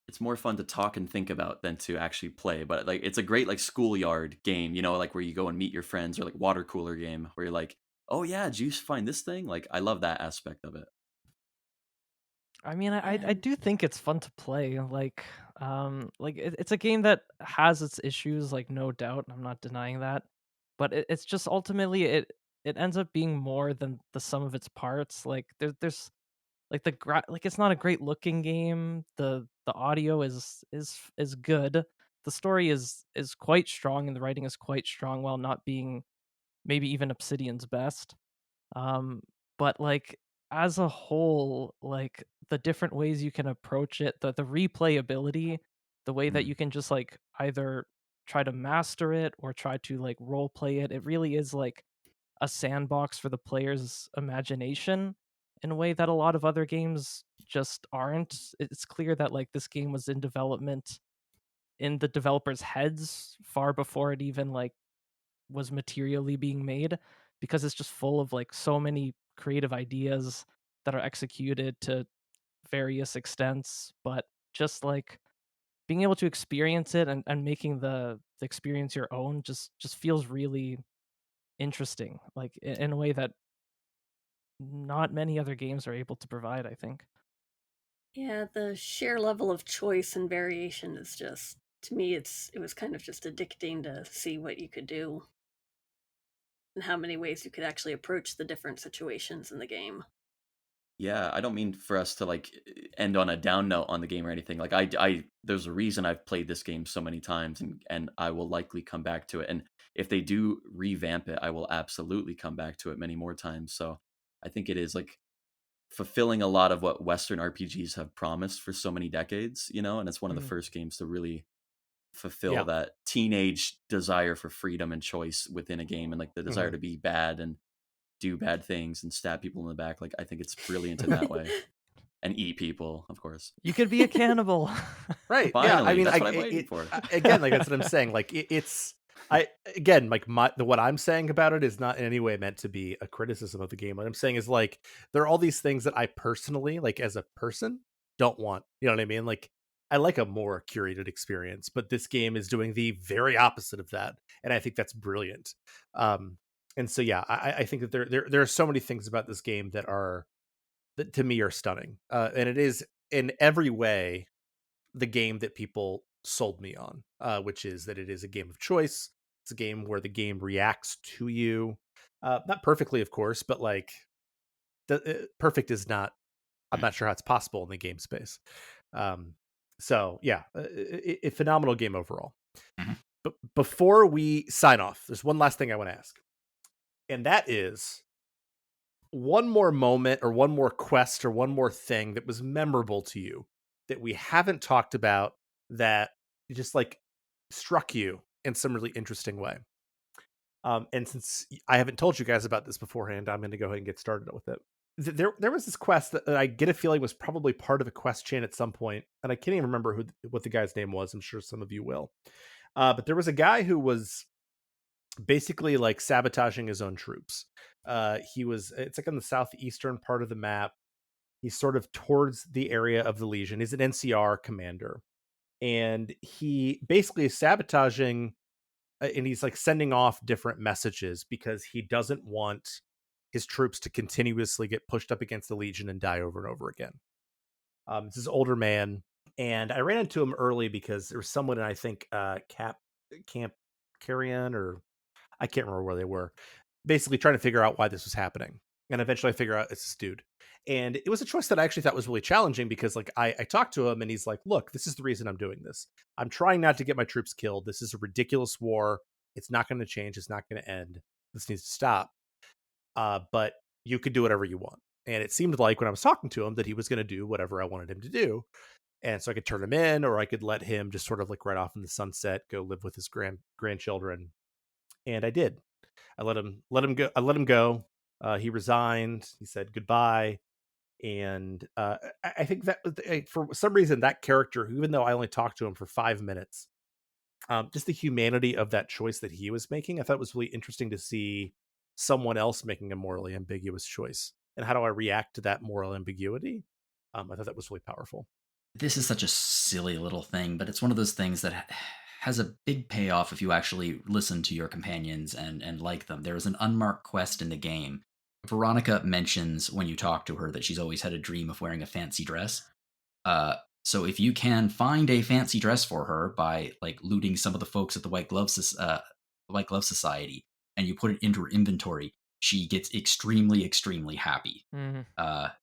It's more fun to talk and think about than to actually play, but like it's a great like schoolyard game, like where you go and meet your friends, or like water cooler game where you're like, oh yeah, did you find this thing? Like I love that aspect of it. I mean, I Yeah. do think it's fun to play. It's a game that has its issues, like no doubt. I'm not denying that, but it's just ultimately it ends up being more than the sum of its parts. Like there's like like it's not a great looking game. The audio is good. The story is quite strong, and the writing is quite strong, while not being maybe even Obsidian's best. Um, but like as a whole, like the different ways you can approach it, the replayability, the way that Mm. you can just like either try to master it or try to like role play it, it really is like a sandbox for the player's imagination in a way that a lot of other games just aren't. It's clear that like this game was in development in the developers' heads far before it even like was materially being made, because it's just full of like so many creative ideas that are executed to various extents, but just like being able to experience it and making the experience your own just feels really interesting, like in a way that not many other games are able to provide, I think. Yeah, the sheer level of choice and variation is just, to me, it was kind of just addicting to see what you could do and how many ways you could actually approach the different situations in the game. Yeah, I don't mean for us to like end on a down note on the game or anything. Like there's a reason I've played this game so many times, and I will likely come back to it. And if they do revamp it, I will absolutely come back to it many more times. So I think it is like fulfilling a lot of what Western RPGs have promised for so many decades, and it's one of the Mhm. first games to really fulfill Yeah. that teenage desire for freedom and choice within a game, and like the desire Mhm. to be bad and do bad things and stab people in the back. Like I think it's brilliant in that way. And eat people, of course. You could be a cannibal. Right. Yeah. I Finally, mean, that's what I'm waiting for. again, like that's what I'm saying. Like it's I again, like what I'm saying about it is not in any way meant to be a criticism of the game. What I'm saying is like there are all these things that I personally, like as a person, don't want. You know what I mean? Like I like a more curated experience, but this game is doing the very opposite of that, and I think that's brilliant. Um, and so yeah, I think that there are so many things about this game that to me are stunning, and it is in every way the game that people sold me on, which is that it is a game of choice. It's a game where the game reacts to you, not perfectly, of course, but like perfect is not. I'm not sure how it's possible in the game space. Um, so yeah, a phenomenal game overall. Mhm. But before we sign off, there's one last thing I want to ask, and that is one more moment or one more quest or one more thing that was memorable to you that we haven't talked about that just like struck you in some really interesting way. And since I haven't told you guys about this beforehand, I'm going to go ahead and get started with it. There was this quest that I get a feeling was probably part of a quest chain at some point, and I can't even remember what the guy's name was. I'm sure some of you will. But there was a guy who was basically like sabotaging his own troops. It's like on the southeastern part of the map. He's sort of towards the area of the Legion. He's an NCR commander, and he basically is sabotaging, and he's like sending off different messages because he doesn't want his troops to continuously get pushed up against the Legion and die over and over again. It's this older man, and I ran into him early because there was someone in, I think, Camp Carrion, or I can't remember where they were, basically trying to figure out why this was happening. And eventually I figure out it's this dude. And it was a choice that I actually thought was really challenging because like I talked to him and he's like, look, this is the reason I'm doing this. I'm trying not to get my troops killed. This is a ridiculous war. It's not going to change. It's not going to end. This needs to stop. But you could do whatever you want. And it seemed like when I was talking to him that he was going to do whatever I wanted him to do. And so I could turn him in, or I could let him just sort of like right off in the sunset, go live with his grandchildren. And I did. I let him go. I let him go. He resigned. He said goodbye. And I think that for some reason that character, even though I only talked to him for 5 minutes, just the humanity of that choice that he was making, I thought it was really interesting to see someone else making a morally ambiguous choice. And how do I react to that moral ambiguity? I thought that was really powerful. This is such a silly little thing, but it's one of those things that has a big payoff if you actually listen to your companions and like them. There is an unmarked quest in the game. Veronica mentions when you talk to her that she's always had a dream of wearing a fancy dress. So if you can find a fancy dress for her by like looting some of the folks at the White Glove Society, and you put it into her inventory, she gets extremely, extremely happy. Mhm.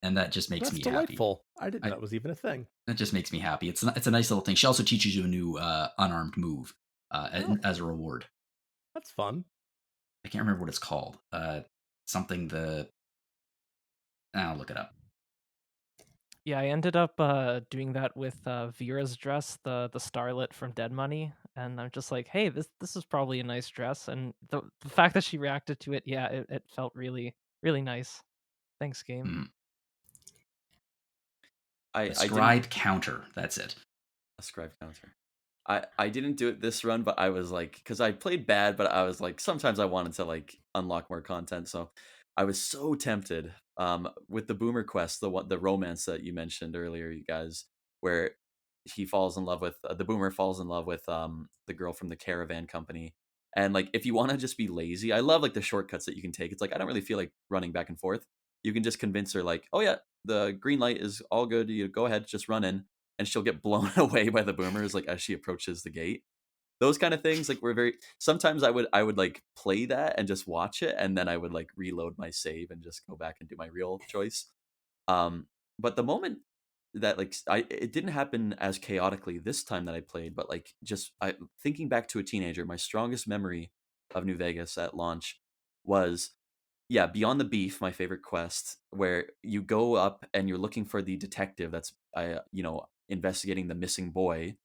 And that just makes That's me delightful. I didn't know I- that was even a thing. that just makes me happy. It's a nice little thing. She also teaches you a new unarmed move Oh. as a reward. That's fun. I can't remember what it's called. Something I'll look it up. Yeah, I ended up doing that with Vera's dress, the starlet from Dead Money, and I'm just like, hey, this is probably a nice dress, and the fact that she reacted to it, yeah, it felt really really nice. Thanks, game. Hmm. I The didn't scribe counter. That's it. ascribe counter. I didn't do it this run, but I was like, because I played bad, but I was like, sometimes I wanted to like unlock more content, so I was so tempted. With the Boomer quest, the romance that you mentioned earlier, you guys, where he falls in love with the Boomer falls in love with the girl from the caravan company, and like if you want to just be lazy, I love like the shortcuts that you can take. It's like I don't really feel like running back and forth. You can just convince her like, oh yeah, the green light is all good. You go ahead, just run in, and she'll get blown away by the boomers like as she approaches the gate. Those kind of things like were very sometimes I would like play that and just watch it, and then I would like reload my save and just go back and do my real choice. Um but the moment that like it didn't happen as chaotically this time that I played, but like just I thinking back to a teenager, my strongest memory of New Vegas at launch was yeah, Beyond the Beef, my favorite quest, where you go up and you're looking for the detective that's investigating the missing boy,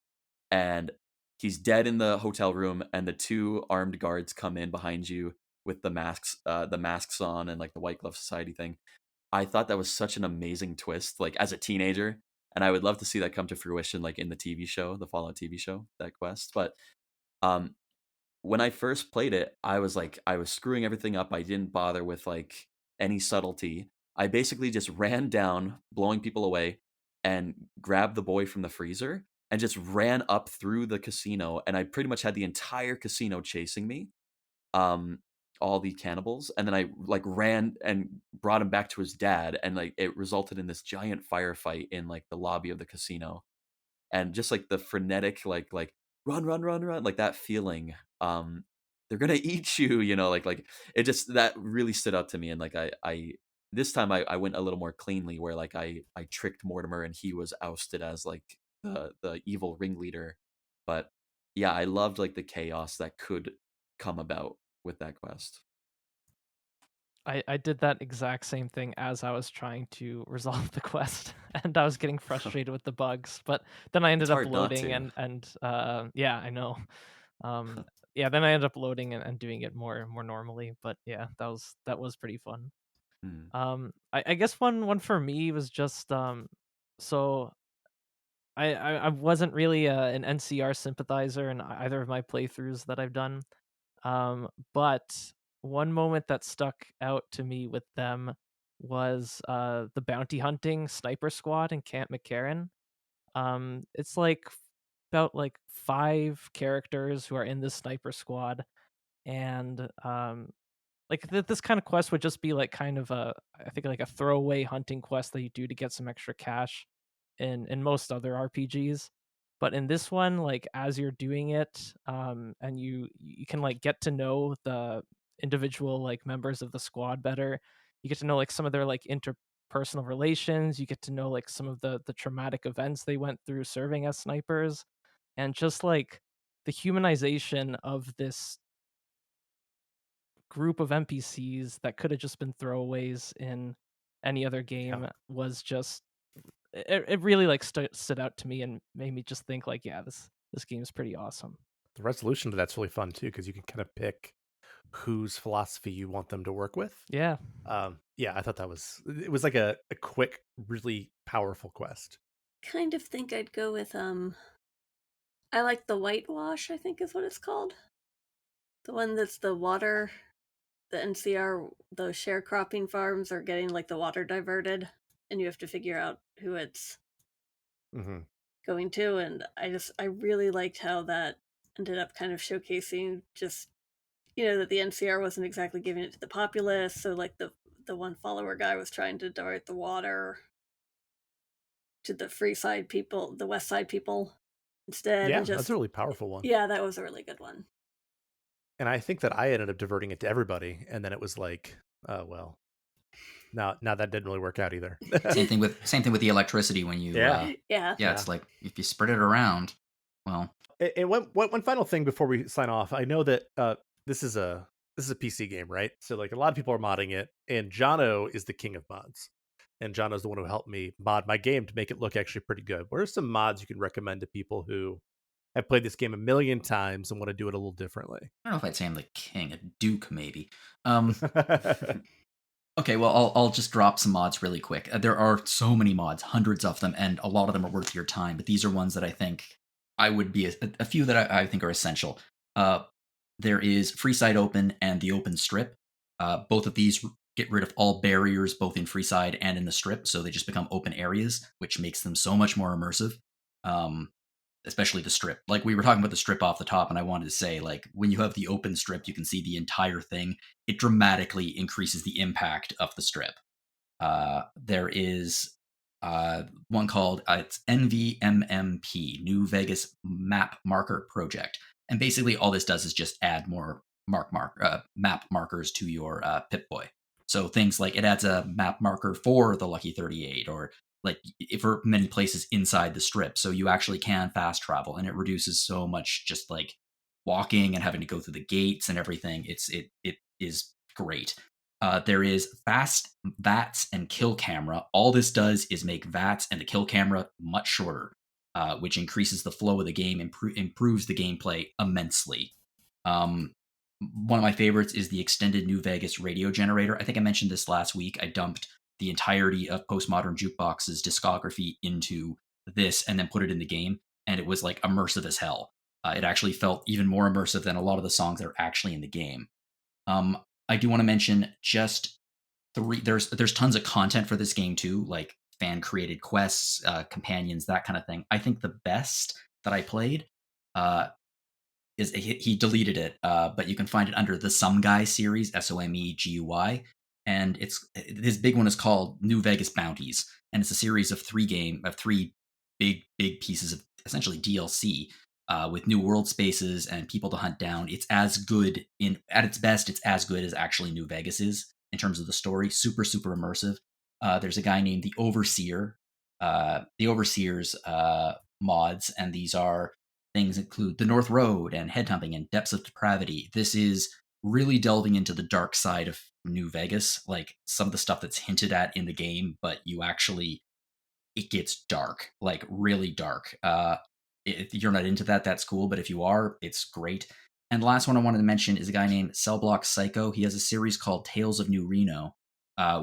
and he's dead in the hotel room, and the two armed guards come in behind you with the masks on, and like the White Glove Society thing. I thought that was such an amazing twist, like as a teenager, and I would love to see that come to fruition, like in the TV show, the Fallout TV show, that quest. But um, when I first played it, I was like, I was screwing everything up. I didn't bother with like any subtlety. I basically just ran down, blowing people away, and grabbed the boy from the freezer and just ran up through the casino. And I pretty much had the entire casino chasing me, um, all the cannibals. And then I like ran and brought him back to his dad. And like it resulted in this giant firefight in like the lobby of the casino, and just like the frenetic like run like that feeling, they're gonna eat you, like it just that really stood out to me. And like I this time I went a little more cleanly, where like I tricked Mortimer and he was ousted as like the evil ringleader. But yeah, I loved like the chaos that could come about with that quest. I did that exact same thing as I was trying to resolve the quest, and I was getting frustrated with the bugs. But then I It's ended up hard not loading, to. and yeah, I know. Um, yeah, then I ended up loading and doing it more normally. But yeah, that was pretty fun. Mm. I guess one for me was just so I wasn't really an NCR sympathizer in either of my playthroughs that I've done. But one moment that stuck out to me with them was the bounty hunting sniper squad in Camp McCarran. It's like about like 5 characters who are in this sniper squad, and like this kind of quest would just be like kind of a, I think, like a throwaway hunting quest that you do to get some extra cash in most other RPGs. But in this one, like as you're doing it, and you can like get to know the individual like members of the squad better. You get to know like some of their like interpersonal relations. You get to know like some of the traumatic events they went through serving as snipers, and just like the humanization of this group of NPCs that could have just been throwaways in any other Yeah. game was just, it really like stood out to me and made me just think like, yeah, this game is pretty awesome. The resolution to that's really fun too, because you can kind of pick whose philosophy you want them to work with. Yeah. Yeah, I thought it was like a quick, really powerful quest. Kind of think I'd go with I like the whitewash, I think is what it's called. The one that's the water, the NCR, those sharecropping farms are getting like the water diverted, and you have to figure out who it's Mm-hmm. going to. And I really liked how that ended up kind of showcasing just, that the NCR wasn't exactly giving it to the populace. So like the one follower guy was trying to divert the water to the free side people, the west side people instead, Yeah, and that's just, a really powerful one. yeah, that was a really good one. And I think that I ended up diverting it to everybody, and then it was like, oh well, now that didn't really work out either. Same thing with the electricity when you Yeah. Yeah. yeah, it's like if you spread it around, well, And one final thing before we sign off, I know that this is a PC game, right? So like a lot of people are modding it, and Jono is the king of mods, and Jono's the one who helped me mod my game to make it look actually pretty good. What are some mods you can recommend to people who have played this game a million times and want to do it a little differently? I don't know if I'd say I'm the king, a duke maybe. Okay, well, I'll just drop some mods really quick. There are so many mods, hundreds of them, and a lot of them are worth your time. But these are ones that I think I would be a few that I think are essential. There is Freeside Open and the Open Strip. Both of these get rid of all barriers, both in Freeside and in the Strip, so they just become open areas, which makes them so much more immersive. Um, Especially the Strip. Like we were talking about the Strip off the top, and I wanted to say, like, when you have the Open Strip, you can see the entire thing. It dramatically increases the impact of the Strip. There is one called it's NVMMP, New Vegas Map Marker Project, and basically all this does is just add more map markers to your Pip-Boy. So things like it adds a map marker for the Lucky 38, or like for many places inside the Strip, so you actually can fast travel, and it reduces so much just like walking and having to go through the gates and everything. It is great. There is fast VATS and kill camera. All this does is make VATS and the kill camera much shorter, which increases the flow of the game, improves the gameplay immensely. One of my favorites is the extended New Vegas radio generator. I think I mentioned this last week. I dumped the entirety of Postmodern Jukebox's discography into this and then put it in the game, and it was like immersive as hell. It actually felt even more immersive than a lot of the songs that are actually in the game. I do want to mention just three. There's tons of content for this game too, like fan created quests, companions, that kind of thing. I think the best that I played uh, is he deleted it, but you can find it under the Some Guy series, SOMEGUY, and it's his big one is called New Vegas Bounties, and it's a series of three big pieces of essentially DLC. With new world spaces and people to hunt down, it's as good at its best. It's as good as actually New Vegas is in terms of the story. Super immersive. There's a guy named the Overseer, the Overseer's mods, and these are things include the North Road and headhumping and depths of depravity. This is really delving into the dark side of New Vegas, like some of the stuff that's hinted at in the game, but it gets dark, like really dark. If you're not into that, that's cool. But if you are, it's great. And the last one I wanted to mention is a guy named Cellblock Psycho. He has a series called Tales of New Reno,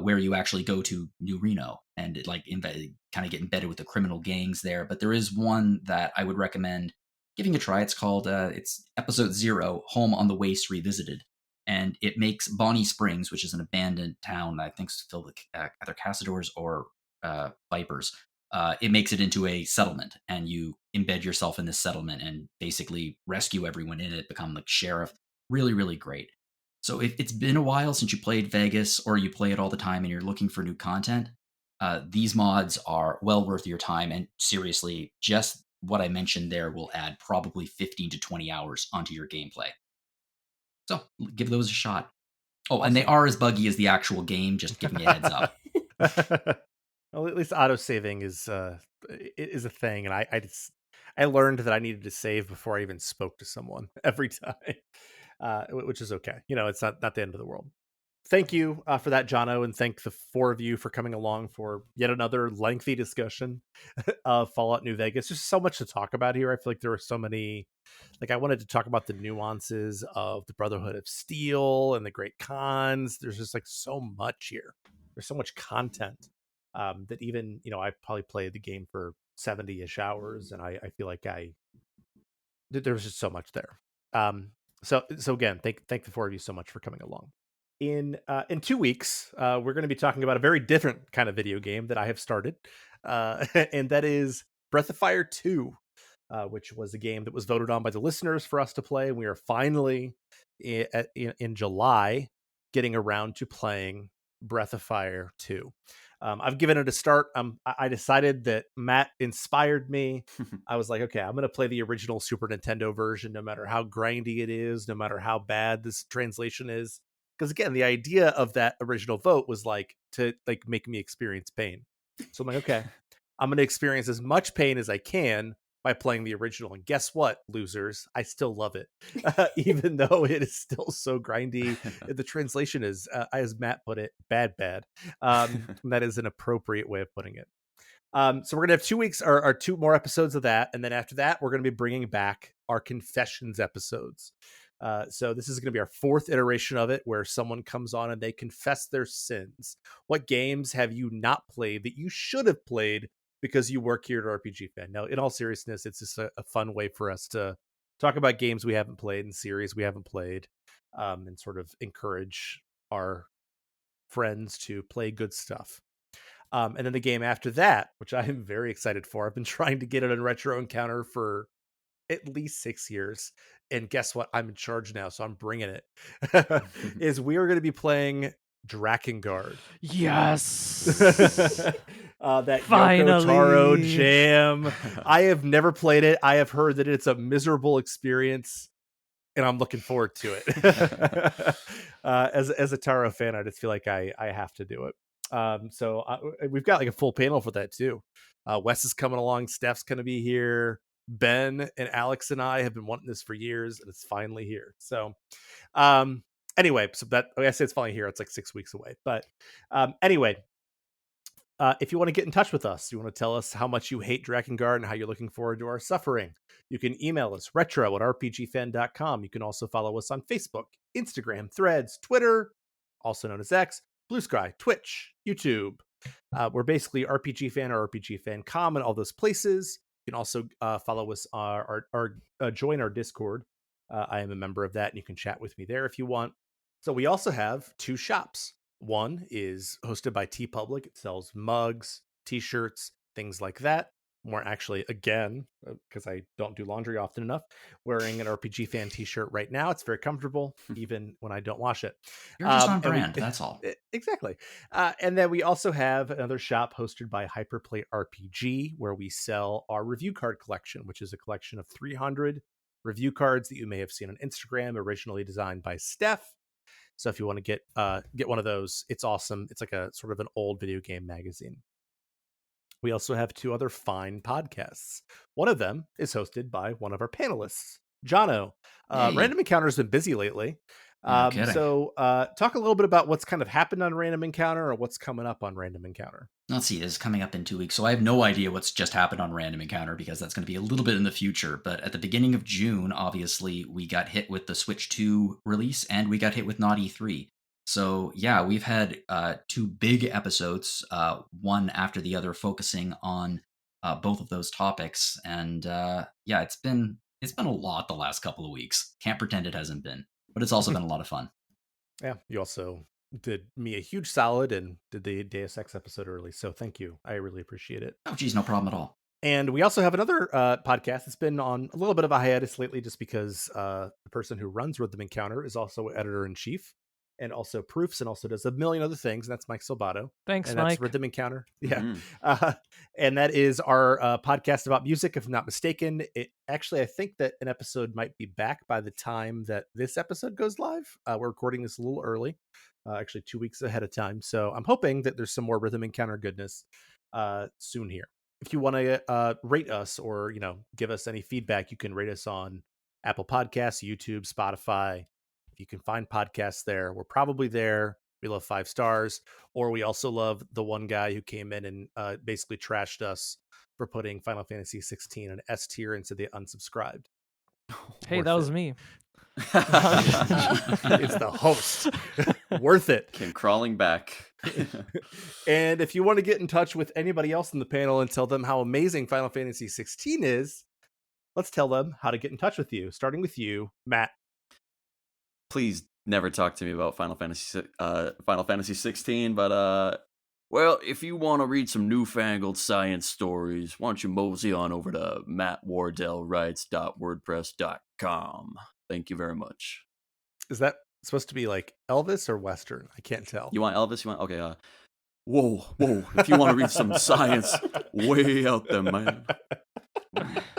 where you actually go to New Reno and kind of get embedded with the criminal gangs there. But there is one that I would recommend giving a try. It's called it's Episode 0, Home on the Waste Revisited. And it makes Bonnie Springs, which is an abandoned town that I think is filled with either Castadors or Vipers. It makes it into a settlement, and you embed yourself in this settlement and basically rescue everyone in it, become like sheriff. Really, really great. So if it's been a while since you played Vegas, or you play it all the time and you're looking for new content, these mods are well worth your time. And seriously, just what I mentioned there will add probably 15 to 20 hours onto your gameplay. So give those a shot. Oh, awesome. And they are as buggy as the actual game, just giving you a heads up. Well, at least auto saving is a thing, and I learned that I needed to save before I even spoke to someone every time, which is okay. It's not the end of the world. Thank you for that, Jono, and thank the four of you for coming along for yet another lengthy discussion of Fallout New Vegas. There's so much to talk about here. I feel like there were so many. Like, I wanted to talk about the nuances of the Brotherhood of Steel and the Great Khans. There's just like so much here. There's so much content that even, I probably played the game for 70-ish hours, and I feel like there was just so much there. So again, thank the four of you so much for coming along. In 2 weeks, we're going to be talking about a very different kind of video game that I have started, and that is Breath of Fire 2. Which was a game that was voted on by the listeners for us to play. We are finally in July getting around to playing Breath of Fire 2. I've given it a start. I decided that Matt inspired me. I was like, okay, I'm going to play the original Super Nintendo version, no matter how grindy it is, no matter how bad this translation is. Because again, the idea of that original vote was to make me experience pain. So I'm like, okay, I'm going to experience as much pain as I can by playing the original. And guess what, losers? I still love it, even though it is still so grindy. The translation is, as Matt put it, bad. That is an appropriate way of putting it. So we're going to have 2 weeks or 2 more episodes of that. And then after that, we're going to be bringing back our confessions episodes. So this is going to be our 4th iteration of it, where someone comes on and they confess their sins. What games have you not played that you should have played because you work here at RPG Fan? Now, in all seriousness, it's just a fun way for us to talk about games we haven't played and series we haven't played, and sort of encourage our friends to play good stuff. And then the game after that, which I am very excited for. I've been trying to get it on Retro Encounter for at least 6 years. And guess what? I'm in charge now, so I'm bringing it. Is we are going to be playing Drakengard. Yes. That Finally. Yoko Taro jam. I have never played it. I have heard that it's a miserable experience, and I'm looking forward to it. As a Taro fan, I just feel like I have to do it. So we've got like a full panel for that too. Wes is coming along. Steph's going to be here. Ben and Aleks and I have been wanting this for years, and it's finally here. So, anyway, so that I say it's finally here. It's like 6 weeks away, but anyway, if you want to get in touch with us, you want to tell us how much you hate Drakengard and how you're looking forward to our suffering, you can email us retro@rpgfan.com. You can also follow us on Facebook, Instagram, Threads, Twitter, also known as X, Blue Sky, Twitch, YouTube. We're basically RPG Fan or RPG Fan Com in all those places. You can also follow us join our Discord. I am a member of that, and you can chat with me there if you want. So we also have 2 shops. One is hosted by TeePublic. It sells mugs, t-shirts, things like that. More actually, again, because I don't do laundry often enough, wearing an RPG Fan t-shirt right now. It's very comfortable, even when I don't wash it. You're just on brand, that's all. Exactly. And then we also have another shop hosted by Hyperplay RPG, where we sell our review card collection, which is a collection of 300 review cards that you may have seen on Instagram, originally designed by Steph. So if you want to get one of those, it's awesome. It's like a sort of an old video game magazine. We also have 2 other fine podcasts. One of them is hosted by one of our panelists, Jono. Random Encounter's been busy lately. No kidding. So talk a little bit about what's kind of happened on Random Encounter or what's coming up on Random Encounter. Let's see, this is coming up in 2 weeks, so I have no idea what's just happened on Random Encounter because that's going to be a little bit in the future. But at the beginning of June, obviously, we got hit with the Switch 2 release and we got hit with Naughty 3. So yeah, we've had 2 big episodes, one after the other, focusing on both of those topics. And yeah, it's been a lot the last couple of weeks. Can't pretend it hasn't been, but it's also been a lot of fun. Yeah, you also did me a huge solid and did the Deus Ex episode early. So thank you. I really appreciate it. Oh, geez, no problem at all. And we also have another podcast that's been on a little bit of a hiatus lately just because the person who runs Rhythm Encounter is also editor-in-chief and also proofs and also does a million other things. And that's Mike Silbato. Thanks, and Mike. That's Rhythm Encounter. Yeah. Mm-hmm. And that is our podcast about music, if I'm not mistaken. Actually, I think that an episode might be back by the time that this episode goes live. We're recording this a little early, actually 2 weeks ahead of time. So I'm hoping that there's some more Rhythm Encounter goodness soon here. If you want to rate us or, give us any feedback, you can rate us on Apple Podcasts, YouTube, Spotify. If you can find podcasts there, we're probably there. We love 5 stars. Or we also love the one guy who came in and basically trashed us for putting Final Fantasy 16 an S tier into the unsubscribed. Hey, that was me. It's the host. Worth it. Came crawling back. And if you want to get in touch with anybody else in the panel and tell them how amazing Final Fantasy 16 is, let's tell them how to get in touch with you. Starting with you, Matt. Please never talk to me about Final Fantasy 16, but well, if you want to read some newfangled science stories, why don't you mosey on over to mattwardellwrites.wordpress.com. Thank you very much. Is that supposed to be like Elvis or Western? I can't tell. You want Elvis? Okay. Whoa. If you want to read some science, way out there, man.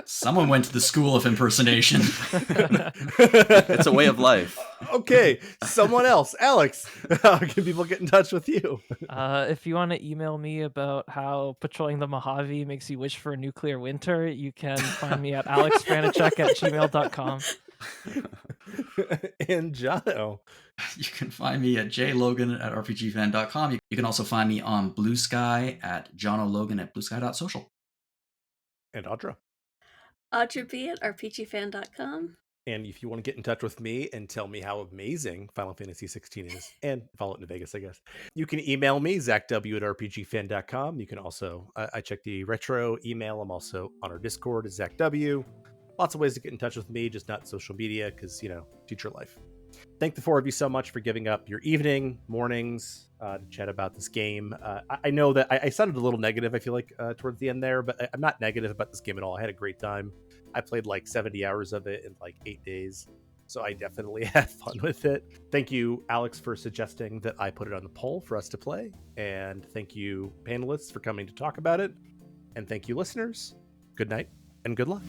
Someone went to the school of impersonation. It's a way of life. Okay, someone else. Aleks, how can people get in touch with you? If you want to email me about how patrolling the Mojave makes you wish for a nuclear winter, you can find me at alexfraniczek@gmail.com. And Jono. You can find me at jlogan@rpgfan.com. You can also find me on Blue Sky at jonologan@bluesky.social. And Audra. Audra B at rpgfan.com. And if you want to get in touch with me and tell me how amazing Final Fantasy 16 is, and follow it into Vegas, I guess, you can email me, zachw@rpgfan.com. You can also, I check the retro email. I'm also on our Discord, it's ZachW. Lots of ways to get in touch with me, just not social media, because, teacher life. Thank the 4 of you so much for giving up your evening, mornings, to chat about this game. I know that I sounded a little negative, I feel like, towards the end there, but I'm not negative about this game at all. I had a great time. I played like 70 hours of it in like 8 days. So I definitely had fun with it. Thank you, Aleks, for suggesting that I put it on the poll for us to play. And thank you, panelists, for coming to talk about it. And thank you, listeners. Good night and good luck.